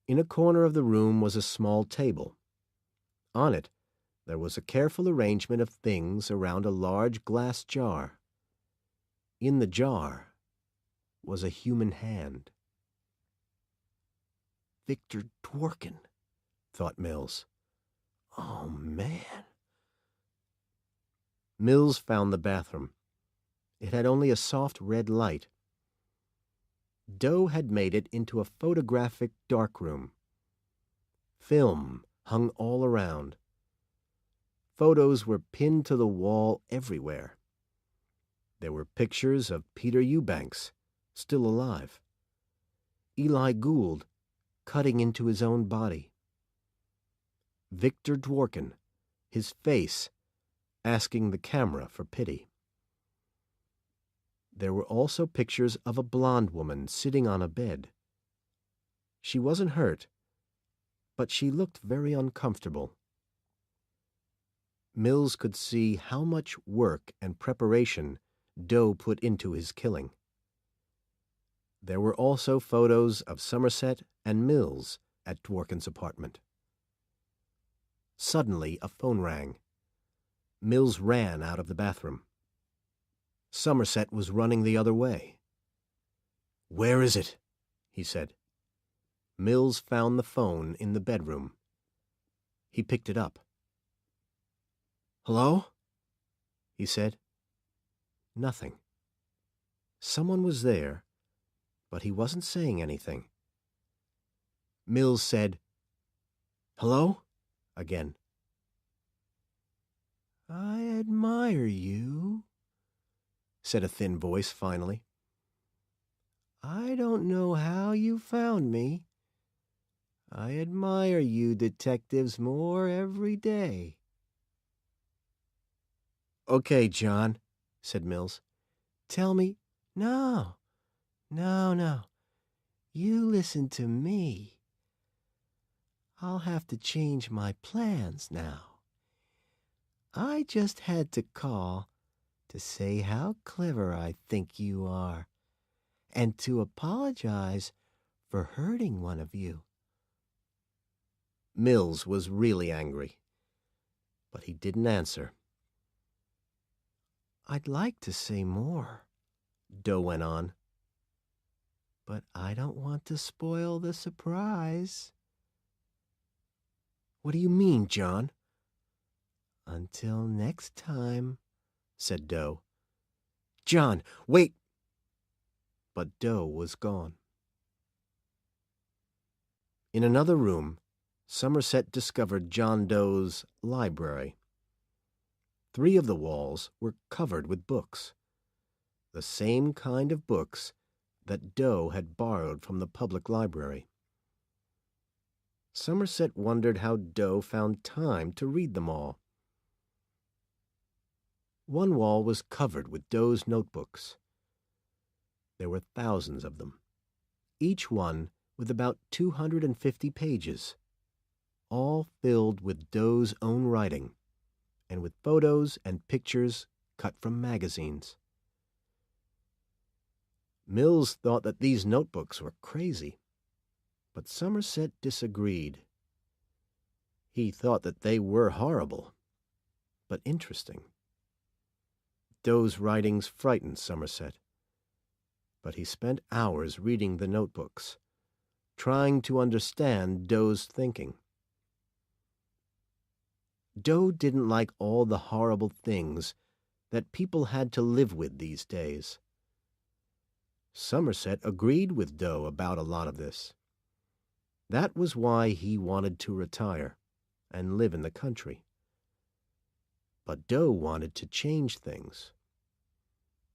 In a corner of the room was a small table. On it, there was a careful arrangement of things around a large glass jar. In the jar was a human hand. Victor Dworkin, thought Mills. Oh, man. Mills found the bathroom. It had only a soft red light. Doe had made it into a photographic darkroom. Film hung all around. Photos were pinned to the wall everywhere. There were pictures of Peter Eubanks, still alive. Eli Gould, cutting into his own body. Victor Dworkin, his face, asking the camera for pity. There were also pictures of a blonde woman sitting on a bed. She wasn't hurt, but she looked very uncomfortable. Mills could see how much work and preparation Doe put into his killing. There were also photos of Somerset and Mills at Dworkin's apartment. Suddenly, a phone rang. Mills ran out of the bathroom. Somerset was running the other way. "Where is it?" he said. Mills found the phone in the bedroom. He picked it up. "Hello?" he said. Nothing. Someone was there, but he wasn't saying anything. Mills said, "Hello?" again. "I admire you," said a thin voice finally. "I don't know how you found me. I admire you detectives more every day." "Okay, John," said Mills. "Tell me—" "No. You listen to me. I'll have to change my plans now. I just had to call to say how clever I think you are, and to apologize for hurting one of you." Mills was really angry, but he didn't answer. "I'd like to say more," Doe went on, "but I don't want to spoil the surprise." "What do you mean, John?" "Until next time," said Doe. "John, wait!" But Doe was gone. In another room, Somerset discovered John Doe's library. 3 of the walls were covered with books, the same kind of books that Doe had borrowed from the public library. Somerset wondered how Doe found time to read them all. One wall was covered with Doe's notebooks. There were thousands of them, each one with about 250 pages, all filled with Doe's own writing and with photos and pictures cut from magazines. Mills thought that these notebooks were crazy, but Somerset disagreed. He thought that they were horrible, but interesting. Doe's writings frightened Somerset, but he spent hours reading the notebooks, trying to understand Doe's thinking. Doe didn't like all the horrible things that people had to live with these days. Somerset agreed with Doe about a lot of this. That was why he wanted to retire and live in the country. But Doe wanted to change things.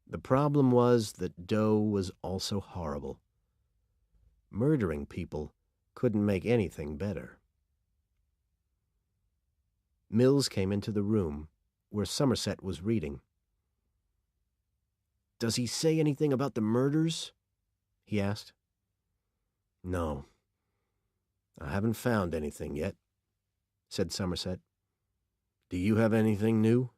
The problem was that Doe was also horrible. Murdering people couldn't make anything better. Mills came into the room where Somerset was reading. "Does he say anything about the murders?" he asked. "No, I haven't found anything yet," said Somerset. "Do you have anything new?"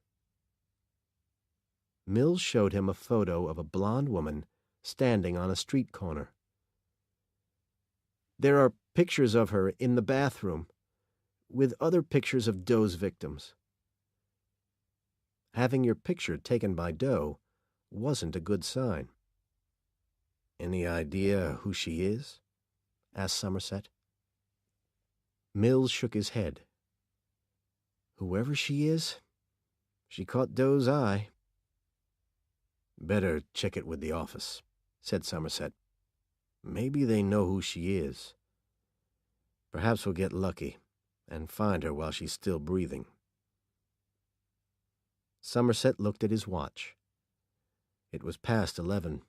Mills showed him a photo of a blonde woman standing on a street corner. "There are pictures of her in the bathroom, with other pictures of Doe's victims." Having your picture taken by Doe wasn't a good sign. "Any idea who she is?" asked Somerset. Mills shook his head. "Whoever she is, she caught Doe's eye." "Better check it with the office," said Somerset. "Maybe they know who she is. Perhaps we'll get lucky and find her while she's still breathing." Somerset looked at his watch. It was past 11.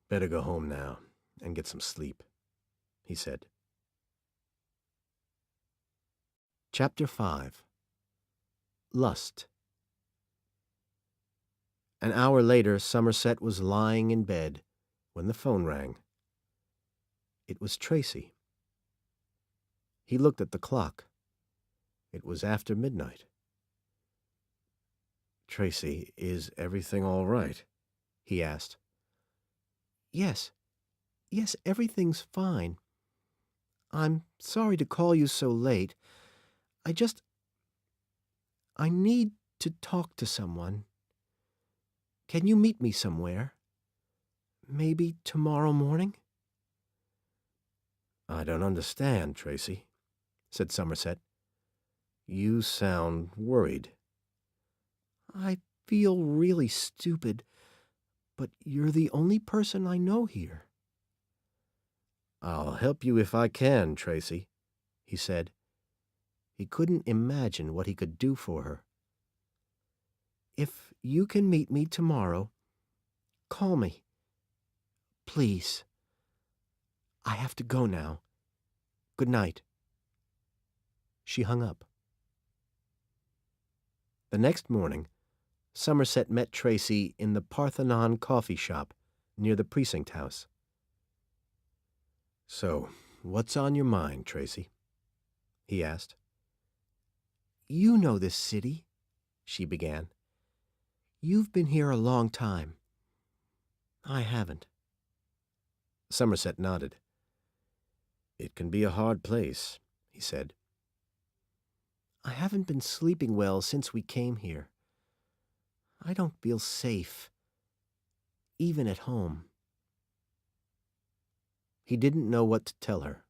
"Better go home now and get some sleep," he said. Chapter 5. Lust. An hour later, Somerset was lying in bed when the phone rang. It was Tracy. He looked at the clock. It was after midnight. "Tracy, is everything all right?" he asked. Yes, everything's fine. I'm sorry to call you so late. I need to talk to someone. Can you meet me somewhere? Maybe tomorrow morning?" "I don't understand, Tracy," said Somerset. "You sound worried." "I feel really stupid, but you're the only person I know here." "I'll help you if I can, Tracy," he said. He couldn't imagine what he could do for her. "If you can meet me tomorrow, call me. Please. I have to go now. Good night." She hung up. The next morning, Somerset met Tracy in the Parthenon coffee shop near the precinct house. "So, what's on your mind, Tracy?" he asked. "You know this city," she began. "You've been here a long time. I haven't." Somerset nodded. "It can be a hard place," he said. "I haven't been sleeping well since we came here. I don't feel safe, even at home." He didn't know what to tell her.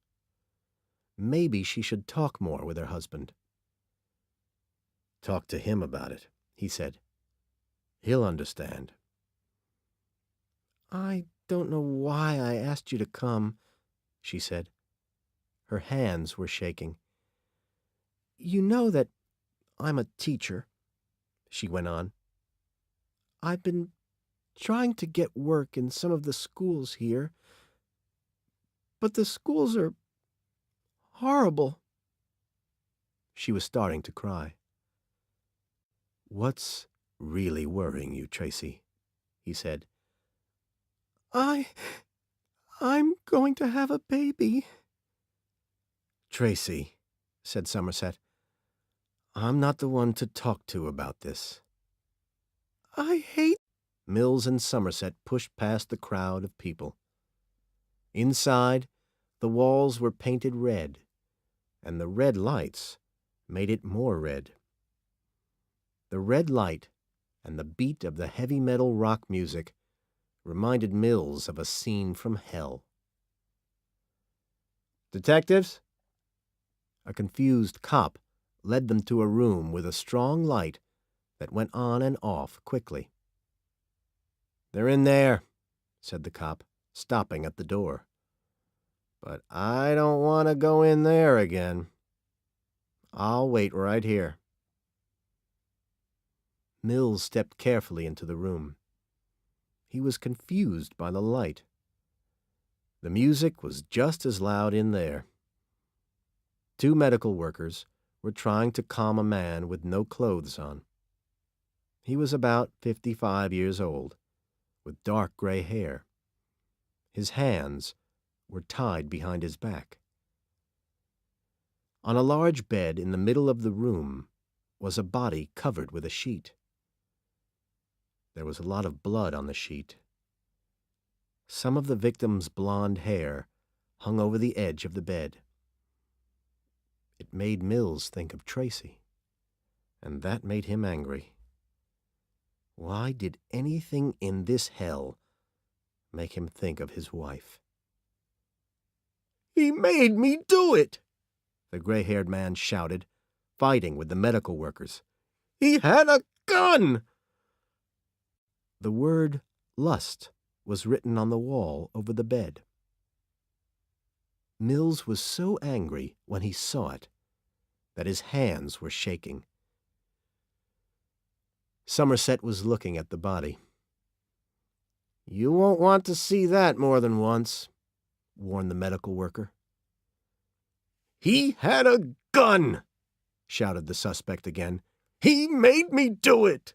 Maybe she should talk more with her husband. "Talk to him about it," he said. "He'll understand." "I don't know why I asked you to come," she said. Her hands were shaking. "You know that I'm a teacher," she went on. "I've been trying to get work in some of the schools here, but the schools are horrible." She was starting to cry. "What's really worrying you, Tracy?" he said. I'm going to have a baby." "Tracy," said Somerset, "I'm not the one to talk to about this." "I hate—" Mills and Somerset pushed past the crowd of people. Inside, the walls were painted red, and the red lights made it more red. The red light and the beat of the heavy metal rock music reminded Mills of a scene from hell. "Detectives?" A confused cop led them to a room with a strong light that went on and off quickly. "They're in there," said the cop, stopping at the door. "But I don't want to go in there again. I'll wait right here." Mills stepped carefully into the room. He was confused by the light. The music was just as loud in there. Two medical workers were trying to calm a man with no clothes on. He was about 55 years old, with dark gray hair. His hands were tied behind his back. On a large bed in the middle of the room was a body covered with a sheet. There was a lot of blood on the sheet. Some of the victim's blonde hair hung over the edge of the bed. It made Mills think of Tracy, and that made him angry. Why did anything in this hell make him think of his wife? "He made me do it!" the gray-haired man shouted, fighting with the medical workers. "He had a gun!" The word lust was written on the wall over the bed. Mills was so angry when he saw it that his hands were shaking. Somerset was looking at the body. "You won't want to see that more than once," warned the medical worker. "He had a gun!" shouted the suspect again. "He made me do it!"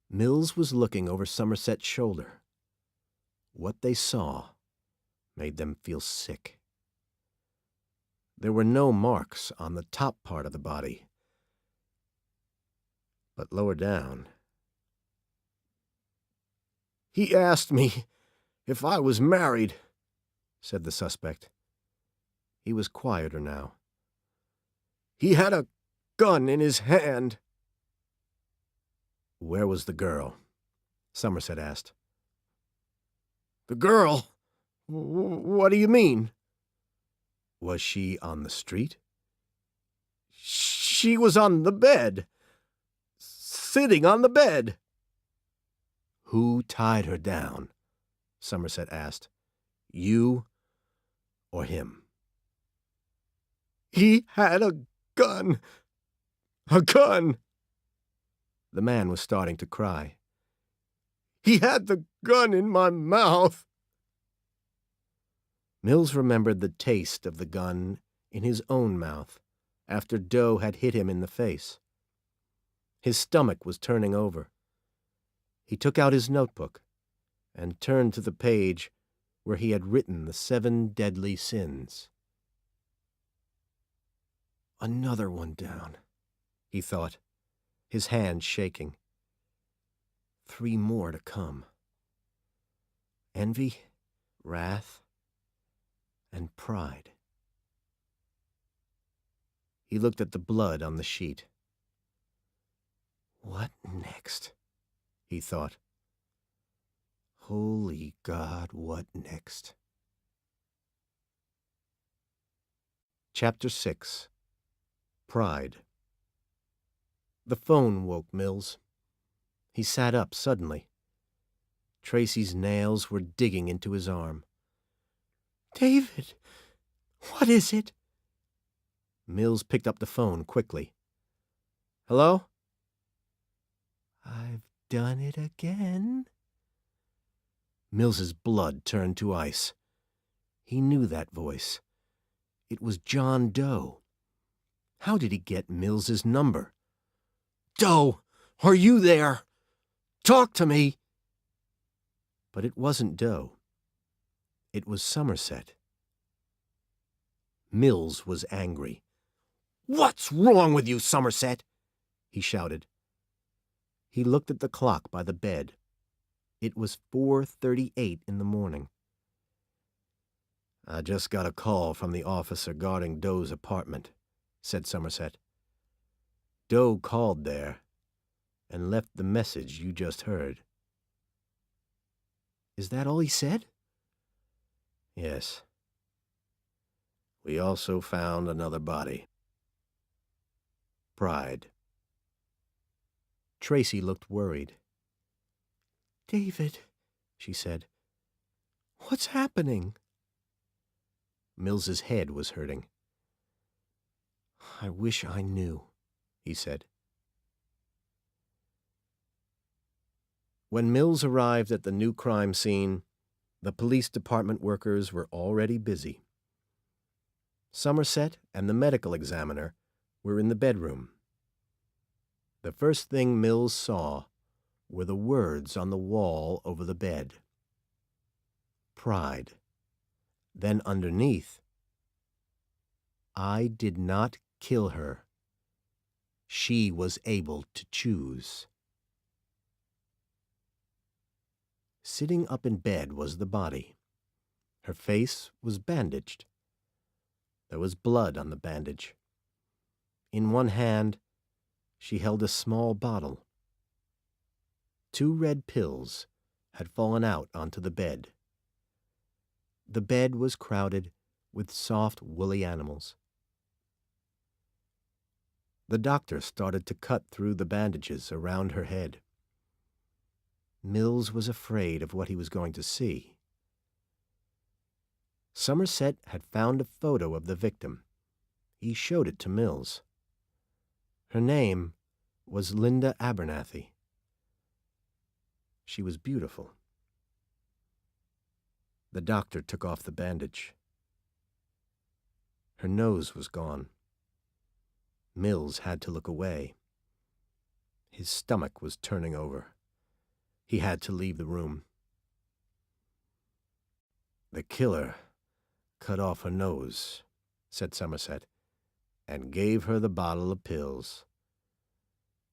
Mills was looking over Somerset's shoulder. What they saw made them feel sick. There were no marks on the top part of the body, but lower down. "He asked me if I was married," said the suspect. He was quieter now. "He had a gun in his hand." "Where was the girl?" Somerset asked. "The girl? What do you mean?" "Was she on the street?" "She was on the bed. Sitting on the bed." "Who tied her down?" Somerset asked. "You or him?" "He had a gun. A gun." The man was starting to cry. "He had the gun in my mouth." Mills remembered the taste of the gun in his own mouth after Doe had hit him in the face. His stomach was turning over. He took out his notebook and turned to the page where he had written the 7 deadly sins. "Another one down," he thought, his hand shaking. 3 more to come. Envy, wrath, and pride. He looked at the blood on the sheet. "What next?" he thought. Holy God, what next? Chapter 6. Pride. The phone woke Mills. He sat up suddenly. Tracy's nails were digging into his arm. "David, what is it?" Mills picked up the phone quickly. "Hello?" "I've done it again." Mills's blood turned to ice. He knew that voice. It was John Doe. How did he get Mills's number? "Doe, are you there? Talk to me!" But it wasn't Doe. It was Somerset. Mills was angry. "What's wrong with you, Somerset?" he shouted. He looked at the clock by the bed. It was 4:38 in the morning. "I just got a call from the officer guarding Doe's apartment," said Somerset. "Doe called there and left the message you just heard." "Is that all he said?" "Yes. We also found another body." Pride. Tracy looked worried. "David," she said, "what's happening?" Mills's head was hurting. "I wish I knew," he said. When Mills arrived at the new crime scene, the police department workers were already busy. Somerset and the medical examiner were in the bedroom. The first thing Mills saw were the words on the wall over the bed. Pride. Then underneath, "I did not kill her. She was able to choose." Sitting up in bed was the body. Her face was bandaged. There was blood on the bandage. In one hand, she held a small bottle. 2 red pills had fallen out onto the bed. The bed was crowded with soft, woolly animals. The doctor started to cut through the bandages around her head. Mills was afraid of what he was going to see. Somerset had found a photo of the victim. He showed it to Mills. Her name was Linda Abernathy. She was beautiful. The doctor took off the bandage. Her nose was gone. Mills had to look away. His stomach was turning over. He had to leave the room. "The killer cut off her nose," said Somerset, "and gave her the bottle of pills.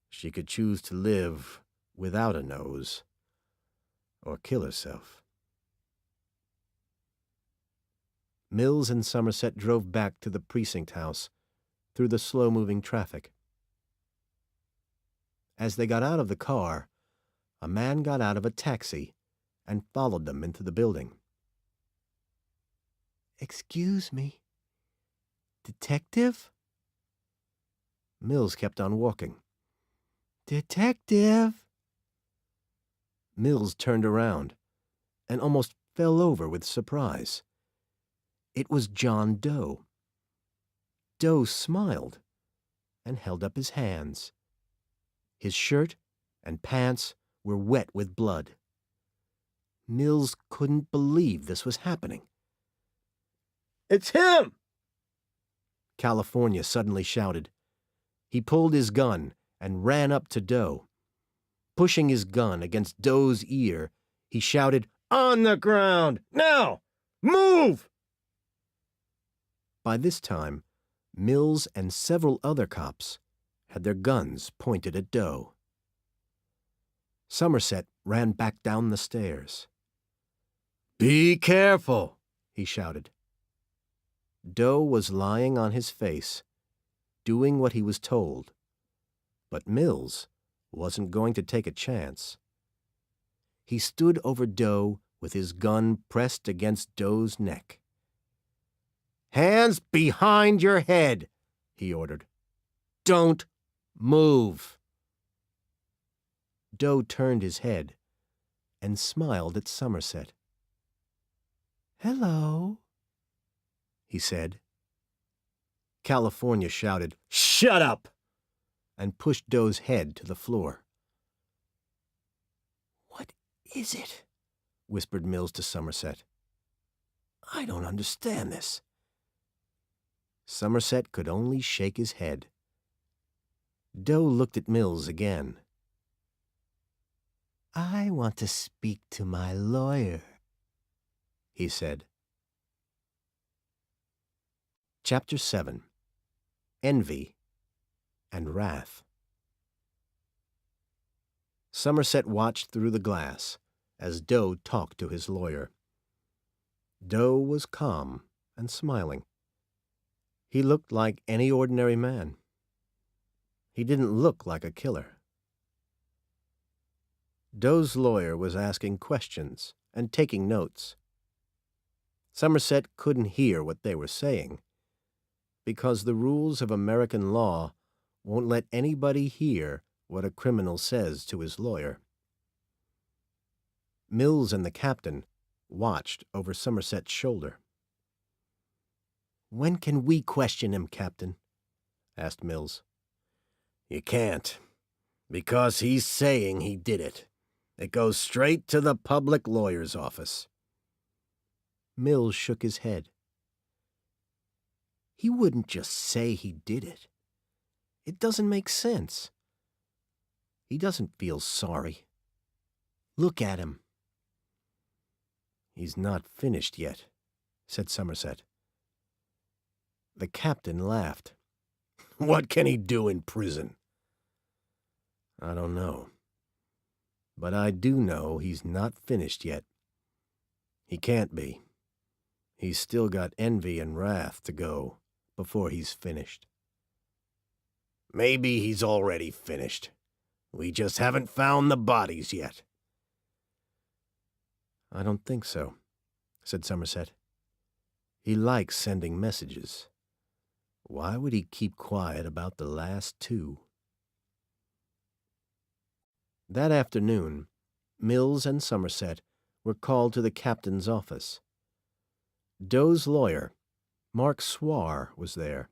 She could choose to live without a nose or kill herself." Mills and Somerset drove back to the precinct house through the slow-moving traffic. As they got out of the car, a man got out of a taxi and followed them into the building. "Excuse me, detective?" Mills kept on walking. "Detective!" Mills turned around and almost fell over with surprise. It was John Doe. Doe smiled and held up his hands. His shirt and pants were wet with blood. Mills couldn't believe this was happening. "It's him!" California suddenly shouted. He pulled his gun and ran up to Doe. Pushing his gun against Doe's ear, he shouted, "On the ground! Now! Move!" By this time, Mills and several other cops had their guns pointed at Doe. Somerset ran back down the stairs. "Be careful!" he shouted. Doe was lying on his face, doing what he was told, but Mills wasn't going to take a chance. He stood over Doe with his gun pressed against Doe's neck. "Hands behind your head," he ordered. "Don't move." Doe turned his head and smiled at Somerset. "Hello," he said. California shouted, "Shut up!" and pushed Doe's head to the floor. "What is it?" whispered Mills to Somerset. "I don't understand this." Somerset could only shake his head. Doe looked at Mills again. "I want to speak to my lawyer," he said. Chapter 7. Envy and Wrath. Somerset watched through the glass as Doe talked to his lawyer. Doe was calm and smiling. He looked like any ordinary man. He didn't look like a killer. Doe's lawyer was asking questions and taking notes. Somerset couldn't hear what they were saying, because the rules of American law won't let anybody hear what a criminal says to his lawyer. Mills and the captain watched over Somerset's shoulder. "When can we question him, Captain?" asked Mills. "You can't, because he's saying he did it. It goes straight to the public lawyer's office." Mills shook his head. "He wouldn't just say he did it. It doesn't make sense. He doesn't feel sorry. Look at him." "He's not finished yet," said Somerset. The captain laughed. "What can he do in prison?" "I don't know. But I do know he's not finished yet. He can't be. He's still got envy and wrath to go before he's finished." "Maybe he's already finished. We just haven't found the bodies yet." "I don't think so," said Somerset. "He likes sending messages. Why would he keep quiet about the last two?" That afternoon, Mills and Somerset were called to the captain's office. Doe's lawyer, Mark Swar, was there.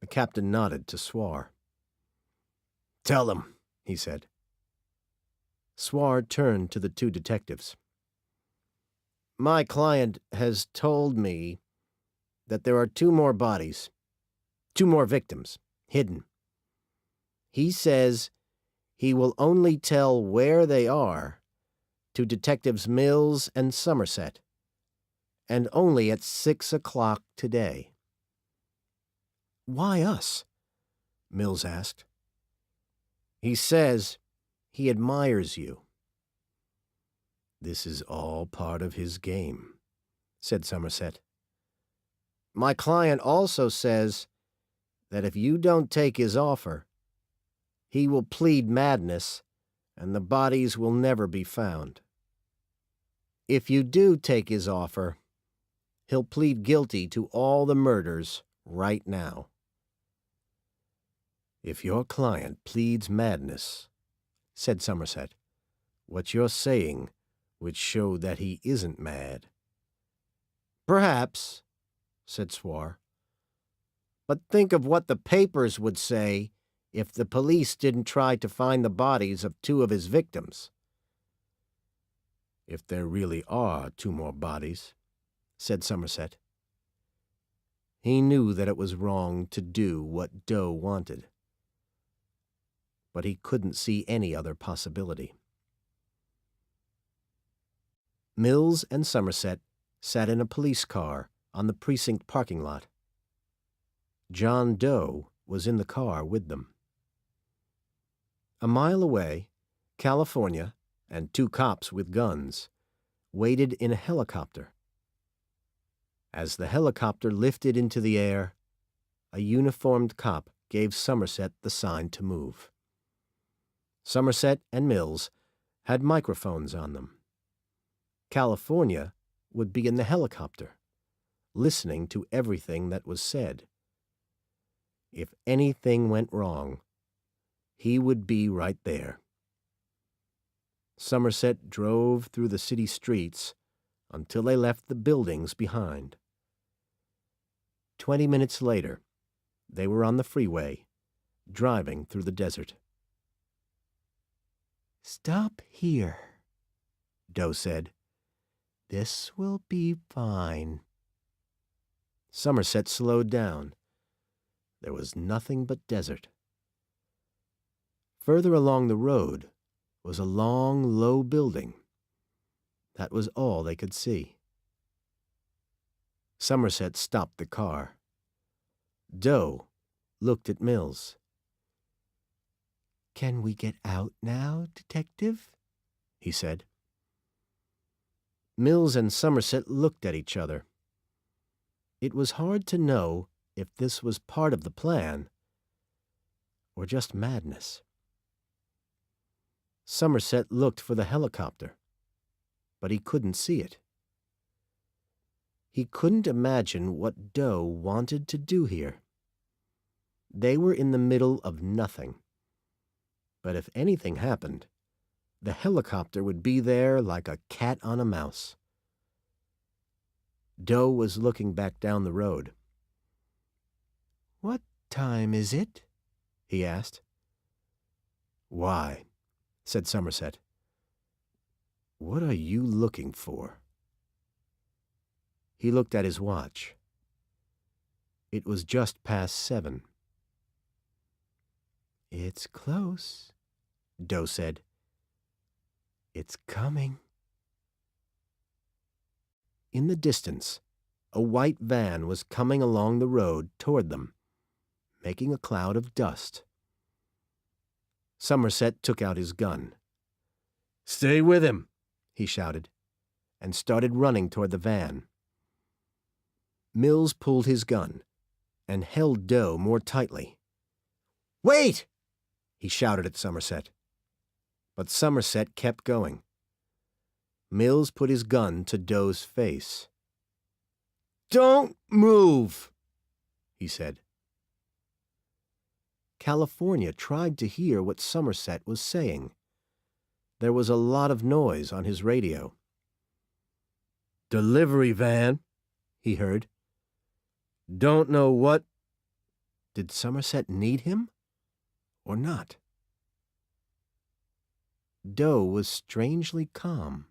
The captain nodded to Swar. "Tell them," he said. Swar turned to the two detectives. "My client has told me that there are two more bodies, two more victims, hidden. He says he will only tell where they are to Detectives Mills and Somerset, and only at 6 o'clock today." "Why us?" Mills asked. "He says he admires you." "This is all part of his game," said Somerset. "My client also says that if you don't take his offer, he will plead madness and the bodies will never be found. If you do take his offer, he'll plead guilty to all the murders right now." "If your client pleads madness," said Somerset, "what you're saying would show that he isn't mad." "Perhaps," said Swar. "But think of what the papers would say if the police didn't try to find the bodies of two of his victims." "If there really are two more bodies," said Somerset. He knew that it was wrong to do what Doe wanted, but he couldn't see any other possibility. Mills and Somerset sat in a police car on the precinct parking lot. John Doe was in the car with them. A mile away, California and two cops with guns waited in a helicopter. As the helicopter lifted into the air, a uniformed cop gave Somerset the sign to move. Somerset and Mills had microphones on them. California would be in the helicopter, listening to everything that was said. If anything went wrong, he would be right there. Somerset drove through the city streets until they left the buildings behind. 20 minutes later, they were on the freeway, driving through the desert. "Stop here," Doe said. "This will be fine." Somerset slowed down. There was nothing but desert. Further along the road was a long, low building. That was all they could see. Somerset stopped the car. Doe looked at Mills. "Can we get out now, Detective?" he said. Mills and Somerset looked at each other. It was hard to know if this was part of the plan or just madness. Somerset looked for the helicopter, but he couldn't see it. He couldn't imagine what Doe wanted to do here. They were in the middle of nothing. But if anything happened, the helicopter would be there like a cat on a mouse. Doe was looking back down the road. "What time is it?" he asked. "Why?" said Somerset. "What are you looking for?" He looked at his watch. It was just past 7. "It's close," Doe said. "It's coming." In the distance, a white van was coming along the road toward them, making a cloud of dust. Somerset took out his gun. "Stay with him," he shouted, and started running toward the van. Mills pulled his gun and held Doe more tightly. "Wait!" he shouted at Somerset. But Somerset kept going. Mills put his gun to Doe's face. "Don't move," he said. California tried to hear what Somerset was saying. There was a lot of noise on his radio. "Delivery van," he heard. "Don't know what—" Did Somerset need him or not? Doe was strangely calm.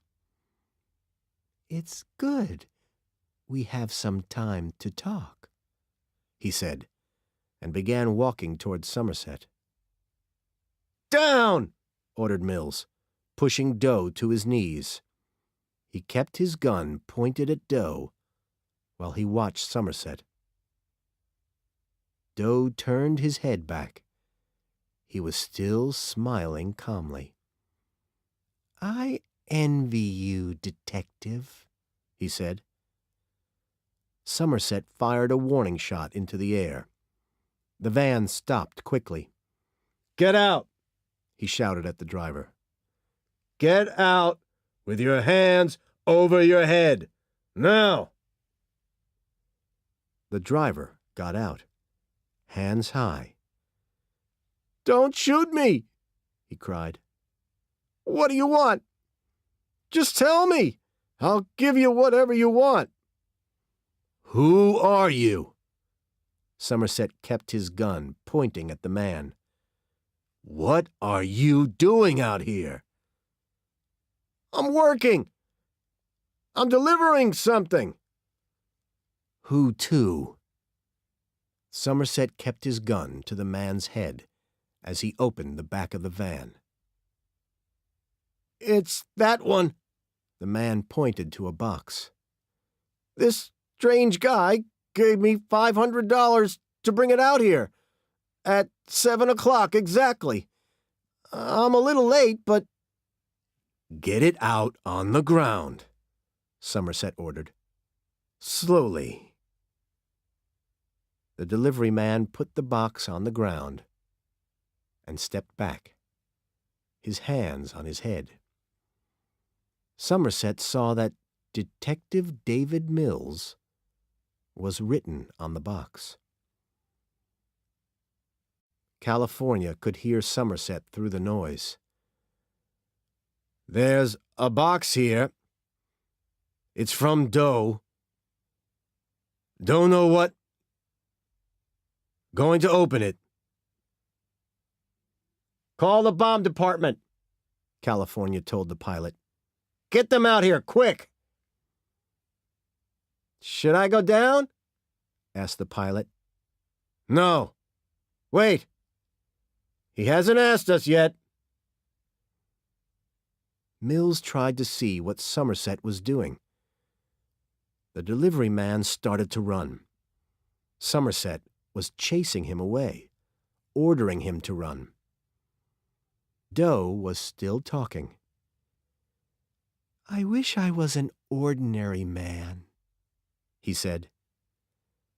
"It's good we have some time to talk," he said, and began walking toward Somerset. "Down!" ordered Mills, pushing Doe to his knees. He kept his gun pointed at Doe while he watched Somerset. Doe turned his head back. He was still smiling calmly. "I envy you, detective," he said. Somerset fired a warning shot into the air. The van stopped quickly. "Get out!" he shouted at the driver. "Get out with your hands over your head. Now!" The driver got out, hands high. "Don't shoot me!" he cried. "What do you want? Just tell me. I'll give you whatever you want." "Who are you?" Somerset kept his gun pointing at the man. "What are you doing out here?" "I'm working. I'm delivering something." "Who to?" Somerset kept his gun to the man's head as he opened the back of the van. "It's that one." The man pointed to a box. "This strange guy gave me $500 to bring it out here, at 7 o'clock exactly. I'm a little late, but—" "Get it out on the ground," Somerset ordered. "Slowly." The delivery man put the box on the ground and stepped back, his hands on his head. Somerset saw that Detective David Mills was written on the box. California could hear Somerset through the noise. "There's a box here. It's from Doe. Don't know what. Going to open it." "Call the bomb department," California told the pilot. "Get them out here, quick." "Should I go down?" asked the pilot. "No. Wait. He hasn't asked us yet." Mills tried to see what Somerset was doing. The delivery man started to run. Somerset was chasing him away, ordering him to run. Doe was still talking. "I wish I was an ordinary man," he said.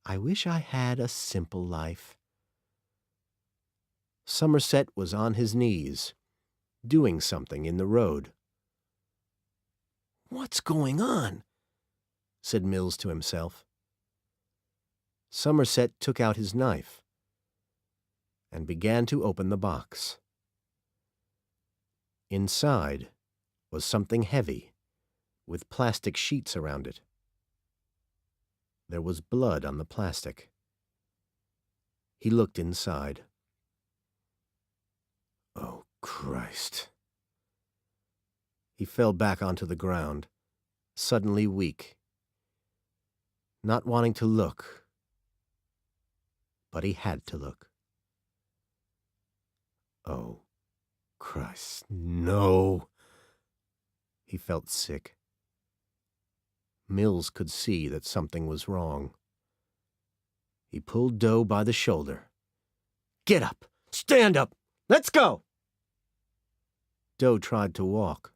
"I wish I had a simple life." Somerset was on his knees, doing something in the road. "What's going on?" said Mills to himself. Somerset took out his knife and began to open the box. Inside was something heavy, with plastic sheets around it. There was blood on the plastic. He looked inside. "Oh, Christ." He fell back onto the ground, suddenly weak, not wanting to look, but he had to look. "Oh, Christ, no." He felt sick. Mills could see that something was wrong. He pulled Doe by the shoulder. "Get up! Stand up! Let's go!" Doe tried to walk,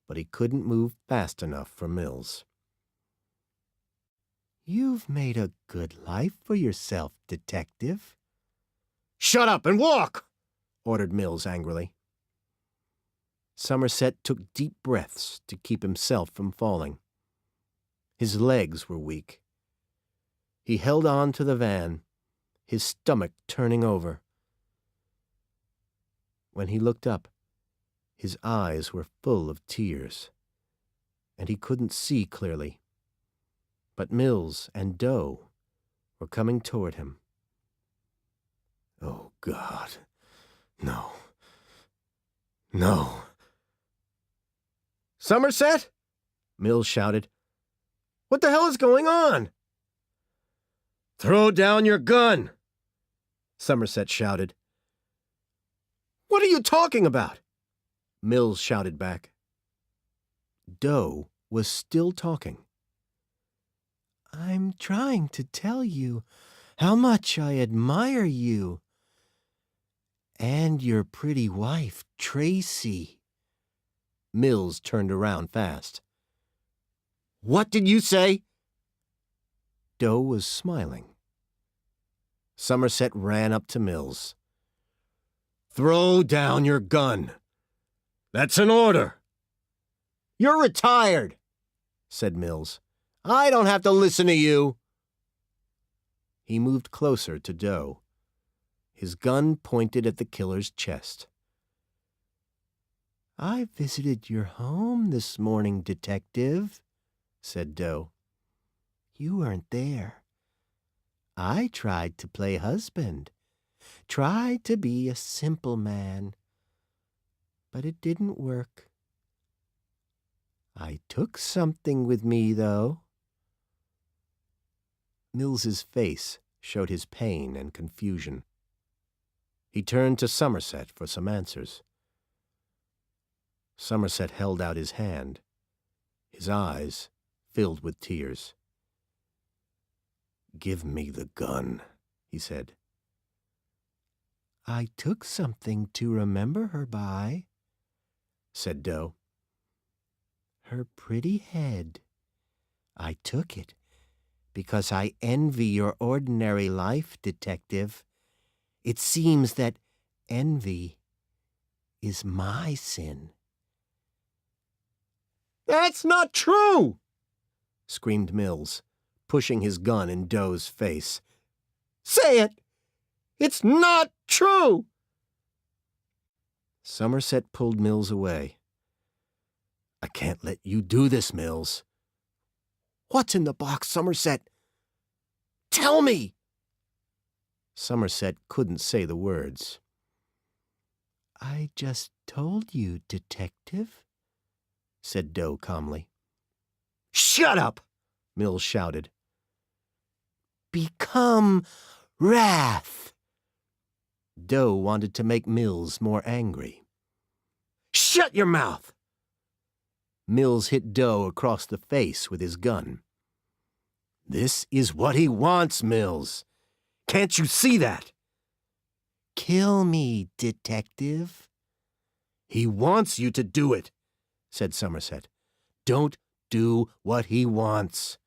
but he couldn't move fast enough for Mills. "You've made a good life for yourself, detective." "Shut up and walk!" ordered Mills angrily. Somerset took deep breaths to keep himself from falling. His legs were weak. He held on to the van, his stomach turning over. When he looked up, his eyes were full of tears, and he couldn't see clearly. But Mills and Doe were coming toward him. "Oh, God, no. No. Somerset? Mills shouted. What the hell is going on? Throw down your gun, Somerset shouted. What are you talking about? Mills shouted back. Doe was still talking. I'm trying to tell you how much I admire you. And your pretty wife, Tracy. Mills turned around fast. What did you say? Doe was smiling. Somerset ran up to Mills. Throw down your gun. That's an order. You're retired, said Mills. I don't have to listen to you. He moved closer to Doe. His gun pointed at the killer's chest. I visited your home this morning, Detective, said Doe. You weren't there. I tried to play husband, tried to be a simple man, but it didn't work. I took something with me, though. Mills's face showed his pain and confusion. He turned to Somerset for some answers. Somerset held out his hand, his eyes filled with tears. Give me the gun, he said. I took something to remember her by, said Doe. Her pretty head. I took it because I envy your ordinary life, Detective. It seems that envy is my sin. That's not true, screamed Mills, pushing his gun in Doe's face. Say it! It's not true! Somerset pulled Mills away. I can't let you do this, Mills. What's in the box, Somerset? Tell me! Somerset couldn't say the words. I just told you, Detective, said Doe calmly. Shut up! Mills shouted. Become wrath! Doe wanted to make Mills more angry. Shut your mouth! Mills hit Doe across the face with his gun. This is what he wants, Mills. Can't you see that? Kill me, Detective. He wants you to do it, said Somerset. Don't do what he wants.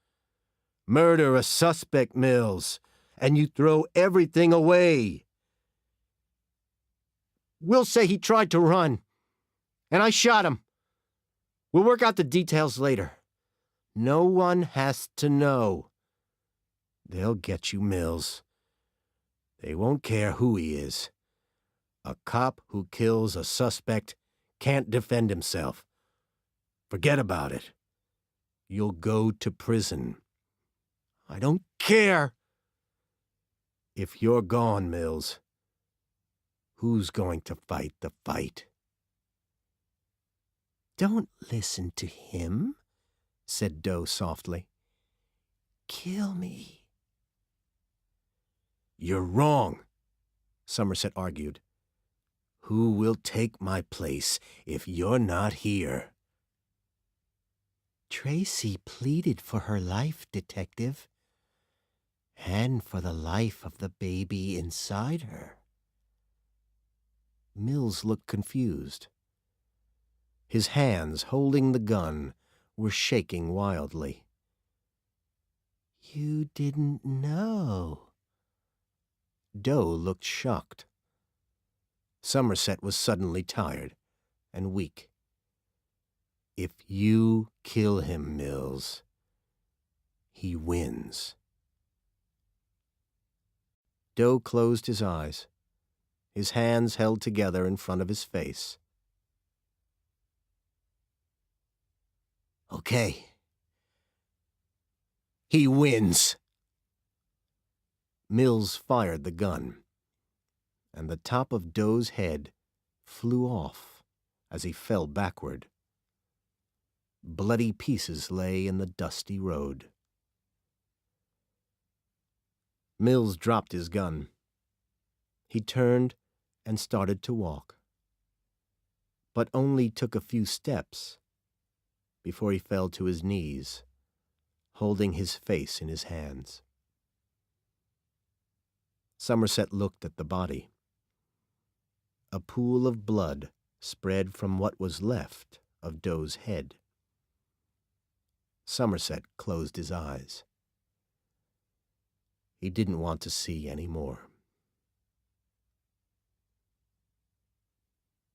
Murder a suspect, Mills, and you throw everything away. We'll say he tried to run, and I shot him. We'll work out the details later. No one has to know. They'll get you, Mills. They won't care who he is. A cop who kills a suspect can't defend himself. Forget about it. You'll go to prison. I don't care. If you're gone, Mills, who's going to fight the fight? Don't listen to him, said Doe softly. Kill me. You're wrong, Somerset argued. Who will take my place if you're not here? Tracy pleaded for her life, Detective, and for the life of the baby inside her. Mills looked confused. His hands holding the gun were shaking wildly. You didn't know. Doe looked shocked. Somerset was suddenly tired and weak. If you kill him, Mills, he wins. Doe closed his eyes, his hands held together in front of his face. Okay. He wins. Mills fired the gun, and the top of Doe's head flew off as he fell backward. Bloody pieces lay in the dusty road. Mills dropped his gun. He turned and started to walk, but only took a few steps before he fell to his knees, holding his face in his hands. Somerset looked at the body. A pool of blood spread from what was left of Doe's head. Somerset closed his eyes. He didn't want to see any more.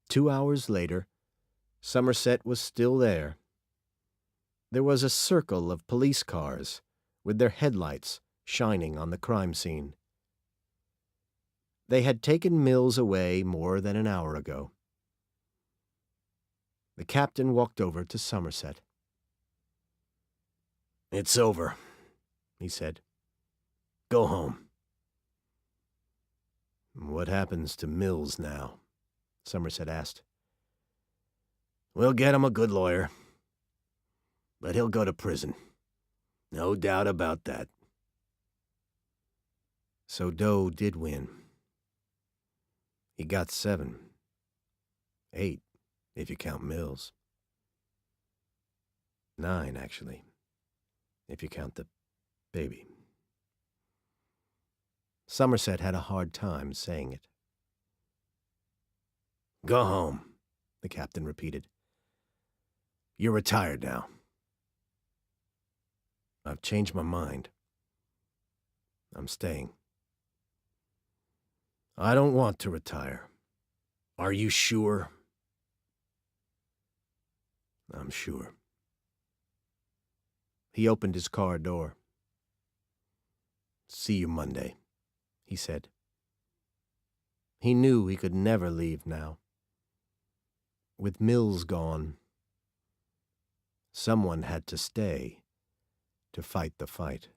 2 hours later, Somerset was still there. There was a circle of police cars with their headlights shining on the crime scene. They had taken Mills away more than an hour ago. The captain walked over to Somerset. "It's over," he said. "Go home." "What happens to Mills now?" Somerset asked. "We'll get him a good lawyer, but he'll go to prison. No doubt about that." So Doe did win. He got 7. 8, if you count Mills. 9, actually, if you count the baby. Somerset had a hard time saying it. "Go home," the captain repeated. "You're retired now." "I've changed my mind. I'm staying." "I don't want to retire." "Are you sure?" "I'm sure." He opened his car door. "See you Monday," he said. He knew he could never leave now. With Mills gone, someone had to stay to fight the fight.